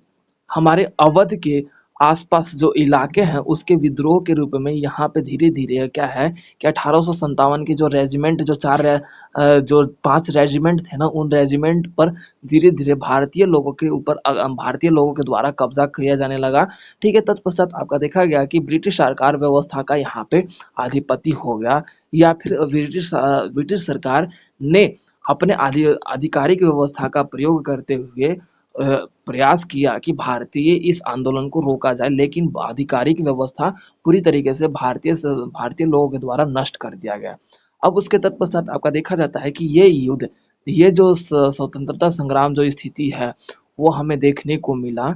हमारे अवध के आसपास जो इलाके हैं उसके विद्रोह के रूप में यहाँ पे धीरे धीरे क्या है कि 1857 के जो रेजिमेंट, जो 5 रेजिमेंट थे ना, उन रेजिमेंट पर धीरे धीरे भारतीय लोगों के ऊपर भारतीय लोगों के द्वारा कब्जा किया जाने लगा। ठीक है, तत्पश्चात आपका देखा गया कि ब्रिटिश सरकार व्यवस्था का यहाँ पे आधिपत्य हो गया, या फिर ब्रिटिश सरकार ने अपने आधिकारिक व्यवस्था का प्रयोग करते हुए प्रयास किया कि भारतीय इस आंदोलन को रोका जाए, लेकिन आधिकारिक व्यवस्था पूरी तरीके से भारतीय लोगों के द्वारा नष्ट कर दिया गया। अब उसके तत्पश्चात आपका देखा जाता है कि ये युद्ध, ये जो स्वतंत्रता संग्राम जो स्थिति है वो हमें देखने को मिला।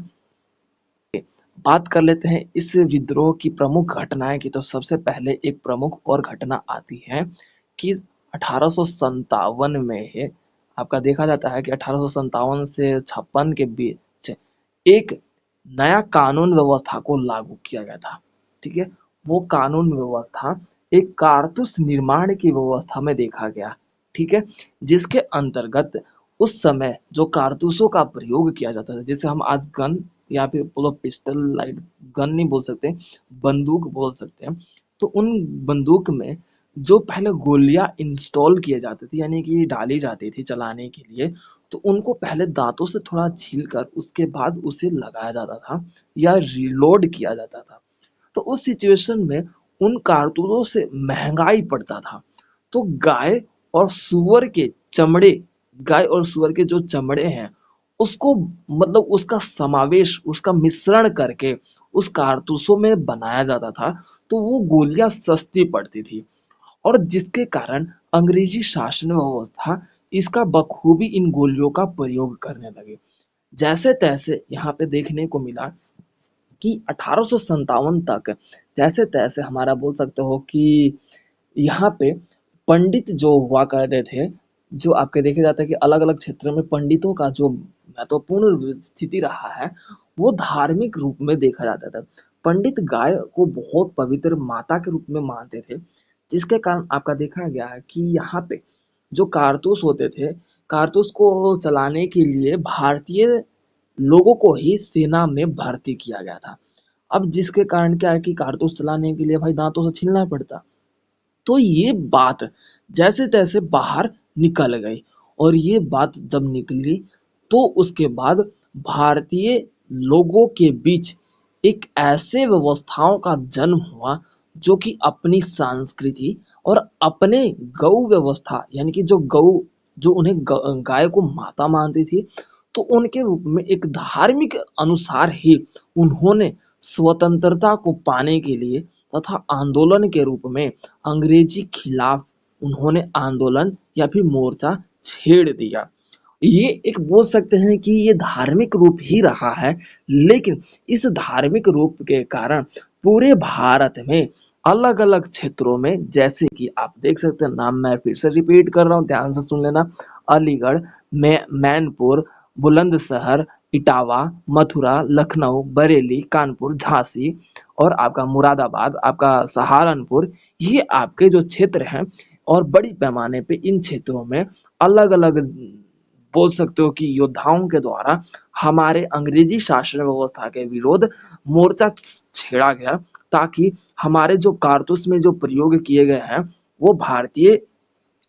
बात कर लेते हैं इस विद्रोह की प्रमुख घटनाएं की, तो सबसे पहले एक प्रमुख और घटना आती है कि 1857 में आपका देखा जाता है कि 1857 से 56 के बीच एक नया कानून व्यवस्था को लागू किया गया था। ठीक है, वो कानून व्यवस्था एक कारतूस निर्माण की व्यवस्था में देखा गया। ठीक है, जिसके अंतर्गत उस समय जो कारतूसों का प्रयोग किया जाता था, जिसे हम आज गन या फिर बोलो पिस्टल, लाइट गन नहीं बोल सकते, बंदूक बोल सकते हैं, तो उन बंदूक में जो पहले गोलियां इंस्टॉल किए जाते थे, यानी कि डाली जाती थी चलाने के लिए, तो उनको पहले दांतों से थोड़ा छील कर उसके बाद उसे लगाया जाता था या रिलोड किया जाता था। तो उस सिचुएशन में उन कारतूसों से महंगाई पड़ता था, तो और सुअर के चमड़े गाय और सुअर के जो चमड़े हैं उसको मतलब उसका समावेश, उसका मिश्रण करके उस कारतूसों में बनाया जाता था, तो वो गोलियां सस्ती पड़ती थी, और जिसके कारण अंग्रेजी शासन व्यवस्था इसका बखूबी इन गोलियों का प्रयोग करने लगे। जैसे तैसे यहाँ पे देखने को मिला कि 1857 तक जैसे तैसे हमारा बोल सकते हो कि यहाँ पे पंडित जो हुआ करते थे, जो आपके देखे जाता है कि अलग अलग क्षेत्र में पंडितों का जो महत्वपूर्ण स्थिति रहा है, वो धार्मिक रूप में देखा जाता था। पंडित गाय को बहुत पवित्र माता के रूप में मानते थे, जिसके कारण आपका देखा गया है कि यहाँ पे जो कारतूस होते थे, कारतूस को चलाने के लिए भारतीय लोगों को ही सेना में भर्ती किया गया था। अब जिसके कारण क्या है कि कारतूस चलाने के लिए भाई दांतों से छीलना पड़ता। तो ये बात जैसे तैसे बाहर निकल गई, और ये बात जब निकली तो उसके बाद भारतीय लोगों के बीच एक ऐसे व्यवस्थाओं का जन्म हुआ जो कि अपनी संस्कृति और अपने गौ व्यवस्था यानी कि जो गौ जो उन्हें गाय को माता मानती थी, तो उनके रूप में एक धार्मिक अनुसार ही उन्होंने स्वतंत्रता को पाने के लिए तथा आंदोलन के रूप में अंग्रेजी खिलाफ उन्होंने आंदोलन या फिर मोर्चा छेड़ दिया। ये एक बोल सकते हैं कि ये धार्मिक रूप ही रहा है, लेकिन इस धार्मिक रूप के कारण पूरे भारत में अलग अलग क्षेत्रों में, जैसे कि आप देख सकते हैं, नाम मैं फिर से रिपीट कर रहा हूँ, ध्यान से सुन लेना। अलीगढ़, मैनपुर, बुलंदशहर, इटावा, मथुरा, लखनऊ, बरेली, कानपुर, झांसी और आपका मुरादाबाद, आपका सहारनपुर, ये आपके जो क्षेत्र हैं, और बड़ी पैमाने पे इन क्षेत्रों में अलग अलग बोल सकते हो कि योद्धाओं के द्वारा हमारे अंग्रेजी शासन व्यवस्था के विरोध मोर्चा छेड़ा गया, ताकि हमारे जो कारतूस में जो प्रयोग किए गए हैं वो भारतीय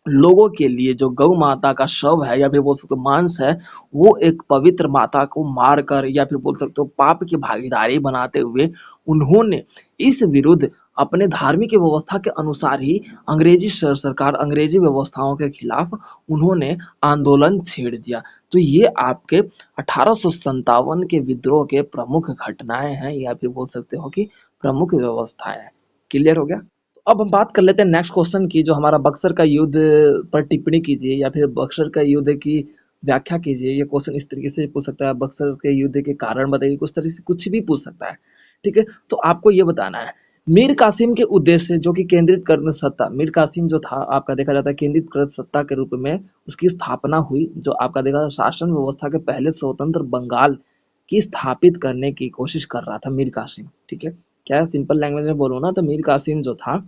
लोगों के लिए, जो गौ माता का शव है या फिर बोल सकते हो मांस है, वो एक पवित्र माता को मार कर या फिर बोल सकते हो पाप की भागीदारी बनाते हुए उन्होंने इस विरुद्ध अपने धार्मिक व्यवस्था के अनुसार ही अंग्रेजी सरकार अंग्रेजी व्यवस्थाओं के खिलाफ उन्होंने आंदोलन छेड़ दिया। तो ये आपके 1857 के विद्रोह के प्रमुख घटनाएं हैं या फिर बोल सकते हो कि प्रमुख व्यवस्थाएं हैं। क्लियर हो गया? अब हम बात कर लेते हैं नेक्स्ट क्वेश्चन की, जो हमारा बक्सर का युद्ध पर टिप्पणी कीजिए या फिर बक्सर का युद्ध की व्याख्या कीजिए। ये क्वेश्चन इस तरीके से पूछ सकता है, बक्सर के युद्ध के कारण बताइए, कुछ तरह से कुछ भी पूछ सकता है। ठीक है, तो आपको ये बताना है मीर कासिम के उद्देश्य जो कि केंद्रित कर सत्ता, मीर कासिम जो था आपका देखा जाता है केंद्रित कर सत्ता के रूप में उसकी स्थापना हुई, जो आपका देखा शासन व्यवस्था के पहले स्वतंत्र बंगाल की स्थापित करने की कोशिश कर रहा था मीर कासिम। ठीक है, क्या सिंपल लैंग्वेज में बोलो ना, तो मीर कासिम जो था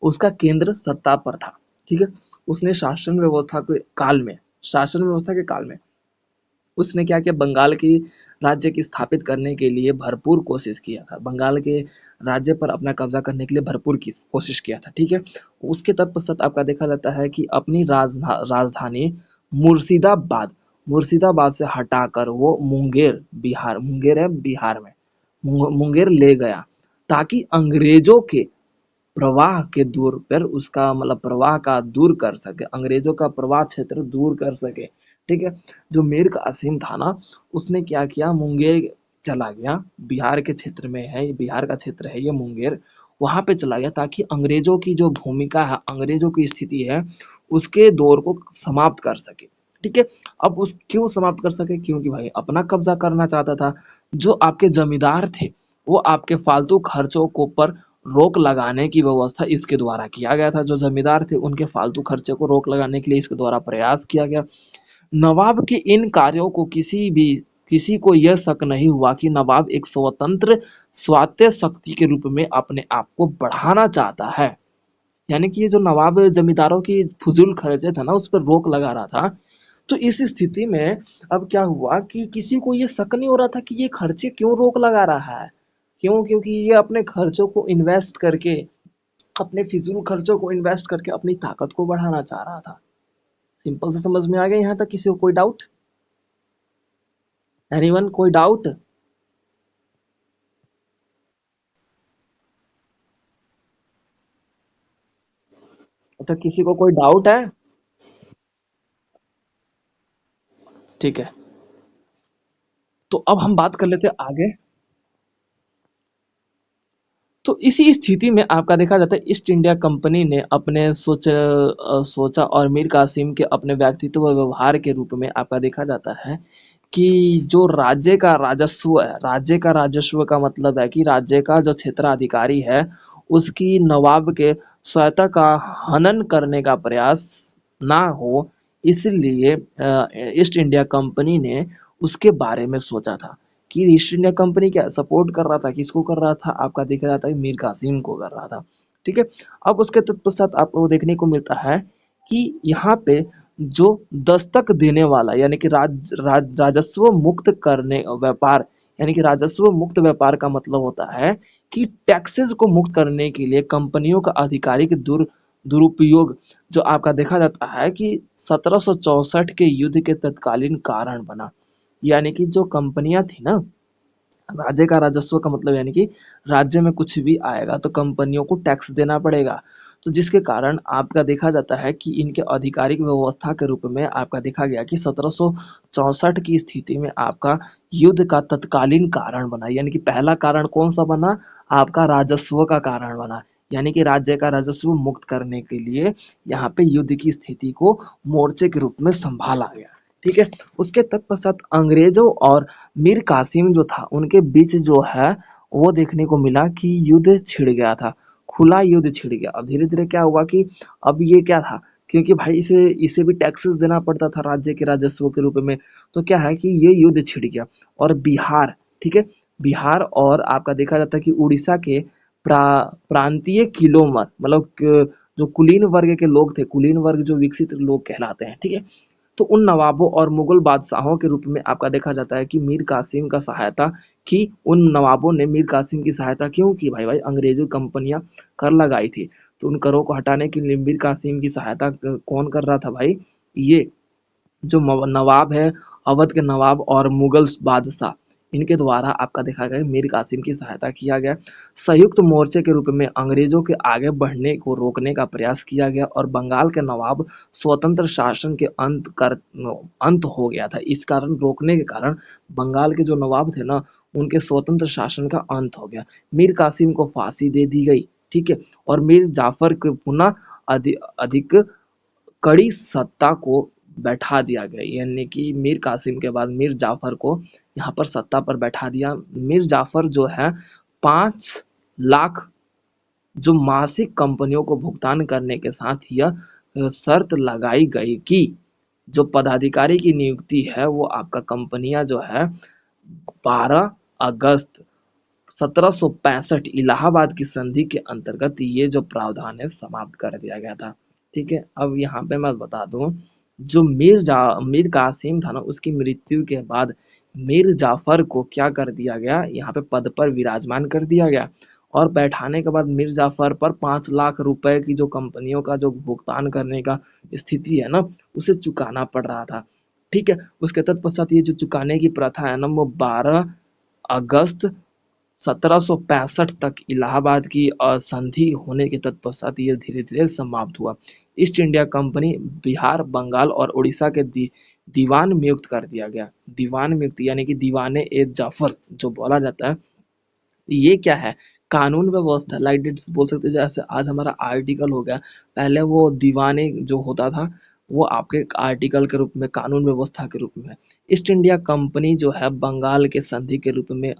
उसका केंद्र सत्ता पर था। ठीक है, उसने शासन व्यवस्था के काल में उसने क्या किया, बंगाल की राज्य की स्थापित करने के लिए भरपूर कोशिश किया था, बंगाल के राज्य पर अपना कब्जा करने के लिए भरपूर की कोशिश किया था। ठीक है, उसके तत्पश्चात आपका देखा जाता है कि अपनी राजधानी मुर्शिदाबाद मुर्शिदाबाद से हटाकर वो मुंगेर, बिहार, मुंगेर है बिहार में, मुंगेर ले गया, ताकि अंग्रेजों के प्रवाह के दूर पर उसका मतलब प्रवाह का दूर कर सके, अंग्रेजों का प्रवाह क्षेत्र दूर कर सके। ठीक है, जो मीर कासिम था ना, उसने क्या किया, मुंगेर चला गया, बिहार के क्षेत्र में है, बिहार का क्षेत्र है ये मुंगेर, वहां पे चला गया ताकि अंग्रेजों की जो भूमिका है, अंग्रेजों की स्थिति है, उसके दौर को समाप्त कर सके। ठीक है, अब उस क्यों समाप्त कर सके, क्योंकि भाई अपना कब्जा करना चाहता था। जो आपके जमींदार थे वो आपके फालतू खर्चों को पर रोक लगाने की व्यवस्था इसके द्वारा किया गया था, जो जमींदार थे उनके फालतू खर्चे को रोक लगाने के लिए इसके द्वारा प्रयास किया गया। नवाब के इन कार्यों को किसी को यह शक नहीं हुआ कि नवाब एक स्वतंत्र स्वायत्त शक्ति के रूप में अपने आप को बढ़ाना चाहता है। यानी कि ये जो नवाब जमींदारों की फजूल खर्चे थे ना, उस पर रोक लगा रहा था। तो इस स्थिति में अब क्या हुआ कि किसी को ये शक नहीं हो रहा था कि ये खर्चे क्यों रोक लगा रहा है, क्यों, क्योंकि ये अपने खर्चों को इन्वेस्ट करके, अपने फिजूल खर्चों को इन्वेस्ट करके अपनी ताकत को बढ़ाना चाह रहा था। सिंपल से समझ में आ गया यहाँ तक? किसी को कोई डाउट? एनीवन, कोई डाउट? अच्छा, किसी को कोई डाउट है? ठीक है, तो अब हम बात कर लेते हैं आगे। तो इसी स्थिति में आपका देखा जाता है ईस्ट इंडिया कंपनी ने अपने सोचा और मीर कासिम के अपने व्यक्तित्व व व्यवहार के रूप में आपका देखा जाता है कि जो राज्य का राजस्व है, राज्य का राजस्व का मतलब है कि राज्य का जो क्षेत्राधिकारी है उसकी नवाब के स्वायत्ता का हनन करने का प्रयास ना हो, इसलिए ईस्ट इंडिया कंपनी ने उसके बारे में सोचा था कि ईस्ट इंडिया कंपनी क्या सपोर्ट कर रहा था, किसको कर रहा था, आपका देखा जाता है मीर कासिम को कर रहा था। ठीक है, अब उसके तत्पश्चात आपको देखने को मिलता है कि यहाँ पे जो दस्तक देने वाला यानी कि राजस्व मुक्त करने व्यापार, यानी कि राजस्व मुक्त व्यापार का मतलब होता है कि टैक्सेस को मुक्त करने के लिए कंपनियों का आधिकारिक दुरुपयोग, जो आपका देखा जाता है कि 1764 के युद्ध के तत्कालीन कारण बना। यानी कि जो कंपनियां थी ना, राज्य का राजस्व का मतलब यानी कि राज्य में कुछ भी आएगा तो कंपनियों को टैक्स देना पड़ेगा। तो जिसके कारण आपका देखा जाता है कि इनके आधिकारिक व्यवस्था के रूप में आपका देखा गया कि 1764 की स्थिति में आपका युद्ध का तत्कालीन कारण बना, यानी कि पहला कारण कौन सा बना, आपका राजस्व का कारण बना, यानी कि राज्य का राजस्व मुक्त करने के लिए यहाँ पे युद्ध की स्थिति को मोर्चे के रूप में संभाला गया। ठीक है। उसके तत्पश्चात अंग्रेजों और मीर कासिम जो था उनके बीच जो है वो देखने को मिला कि युद्ध छिड़ गया था, खुला युद्ध छिड़ गया। अब धीरे धीरे क्या हुआ कि अब ये क्या था, क्योंकि भाई इसे इसे भी टैक्सेस देना पड़ता था राज्य के राजस्व के रूप में, तो क्या है कि ये युद्ध छिड़ गया। और बिहार, ठीक है, बिहार और आपका देखा जाता है कि उड़ीसा के प्रांतीय किलोमर मतलब जो कुलीन वर्ग के लोग थे, कुलीन वर्ग जो विकसित लोग कहलाते हैं, ठीक है, तो उन नवाबों और मुगल बादशाहों के रूप में आपका देखा जाता है कि मीर कासिम का सहायता की। उन नवाबों ने मीर कासिम की सहायता क्यों की, भाई भाई अंग्रेजों कंपनियां कर लगाई थी, तो उन करों को हटाने के लिए मीर कासिम की सहायता कौन कर रहा था भाई, ये जो नवाब है, अवध के नवाब और मुगल बादशाह, इनके द्वारा आपका देखा गया मीर कासिम की सहायता किया गया। संयुक्त मोर्चे के रूप में अंग्रेजों के आगे बढ़ने को रोकने का प्रयास किया गया और बंगाल के नवाब स्वतंत्र शासन के अंत हो गया था। इस कारण रोकने के कारण बंगाल के जो नवाब थे ना, उनके स्वतंत्र शासन का अंत हो गया। मीर कासिम को फांसी दे दी गई, ठीक है, और मीर जाफर को पुनः अधिक कड़ी सत्ता को बैठा दिया गया, यानी कि मीर कासिम के बाद मीर जाफर को यहाँ पर सत्ता पर बैठा दिया। मीर जाफर जो है 5 लाख जो मासिक कंपनियों को भुगतान करने के साथ यह शर्त लगाई गई कि जो पदाधिकारी की नियुक्ति है वो आपका कंपनियां जो है 12 अगस्त 1765 इलाहाबाद की संधि के अंतर्गत ये जो प्रावधान है समाप्त कर दिया गया था। ठीक है। अब यहाँ पे मैं बता दूं, जो मीर कासिम था ना, उसकी मृत्यु के बाद मीर जाफर को क्या कर दिया गया, यहाँ पे पद पर विराजमान कर दिया गया और बैठाने के बाद मीर जाफर पर 5 लाख रुपए की जो कंपनियों का जो भुगतान करने का स्थिति है ना, उसे चुकाना पड़ रहा था। ठीक है। उसके तत्पश्चात ये जो चुकाने की प्रथा है ना, वो 12 अगस्त 1765 तक इलाहाबाद की संधि होने के तत्पश्चात ये धीरे धीरे समाप्त हुआ। East India Company Bihar, Bengal और उड़ीसा के दीवान नियुक्त कर दिया गया। दीवान नियुक्त यानी कि दीवाने ए जाफर जो बोला जाता है, ये क्या है, कानून व्यवस्था, लाइक दिस बोल सकते हैं, जैसे आज हमारा आर्टिकल हो गया, पहले वो दीवाने जो होता था वो आपके आर्टिकल के रूप में, कानून व्यवस्था के रूप में। ईस्ट इंडिया कंपनी जो है बंगाल के संधि के रूप में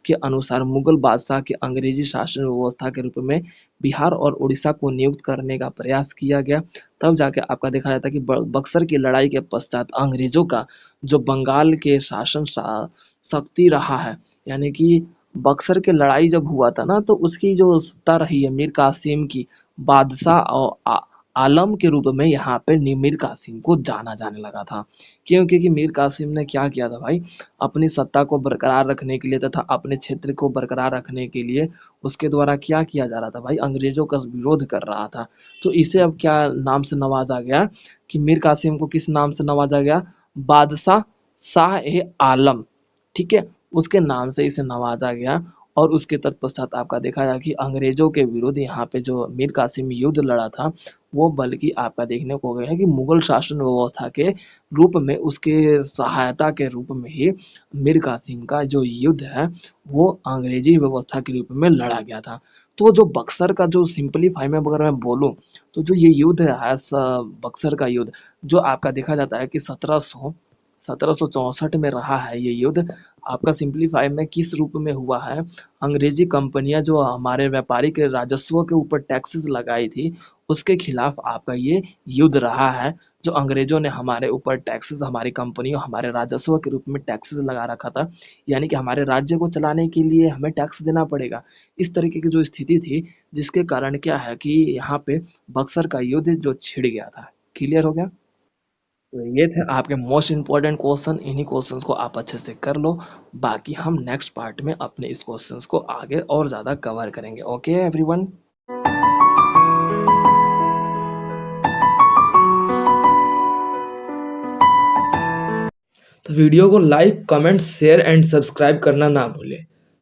के अनुसार मुगल बादशाह के अंग्रेजी शासन व्यवस्था के रूप में बिहार और उड़ीसा को नियुक्त करने का प्रयास किया गया। तब जाके आपका देखा जाता है कि बक्सर की लड़ाई के पश्चात अंग्रेजों का जो बंगाल के शासन शक्ति रहा है, यानी कि बक्सर की लड़ाई जब हुआ था ना, तो उसकी जो सत्ता रही है मीर कासिम की, बादशाह और आलम के रूप में यहाँ पे मीर कासिम को जाना जाने लगा था। क्यों? क्योंकि मीर कासिम ने क्या किया था भाई, अपनी सत्ता को बरकरार रखने के लिए तथा अपने क्षेत्र को बरकरार रखने के लिए उसके द्वारा क्या किया जा रहा था भाई, अंग्रेजों का विरोध कर रहा था। तो इसे अब क्या नाम से नवाजा गया कि मीर कासिम को किस नाम से नवाजा गया, बादशाह शाह ए आलम, ठीक है, उसके नाम से इसे नवाजा गया। और उसके तत्पश्चात आपका देखा जाए कि अंग्रेजों के विरुद्ध यहाँ पे जो मीर कासिम युद्ध लड़ा था, वो बल्कि आपका देखने को गया है कि मुगल शासन व्यवस्था के रूप में, उसके सहायता के रूप में ही मीर कासिम का जो युद्ध है वो अंग्रेजी व्यवस्था के रूप में लड़ा गया था। तो जो बक्सर का जो सिंपलीफाई में अगर मैं बोलूँ, तो जो ये युद्ध है बक्सर का युद्ध, जो आपका देखा जाता है कि 1764 में रहा है ये युद्ध, आपका सिंपलीफाई में किस रूप में हुआ है, अंग्रेजी कंपनियां जो हमारे व्यापारी के राजस्व के ऊपर टैक्सेस लगाई थी, उसके खिलाफ आपका ये युद्ध रहा है। जो अंग्रेजों ने हमारे ऊपर टैक्सेस, हमारी कंपनियों, हमारे राजस्व के रूप में टैक्सेस लगा रखा था, यानी कि हमारे राज्य को चलाने के लिए हमें टैक्स देना पड़ेगा। इस तरीके की जो स्थिति थी, जिसके कारण क्या है कि यहाँ पे बक्सर का युद्ध जो छिड़ गया था। क्लियर हो गया? तो ये थे आपके मोस्ट इंपॉर्टेंट क्वेश्चन। इन्हीं क्वेश्चंस को आप अच्छे से कर लो। बाकी हम नेक्स्ट पार्ट में अपने इस क्वेश्चंस को आगे और ज़्यादा कवर करेंगे। Okay everyone. तो वीडियो को like, comment, share and subscribe करना ना भूलें।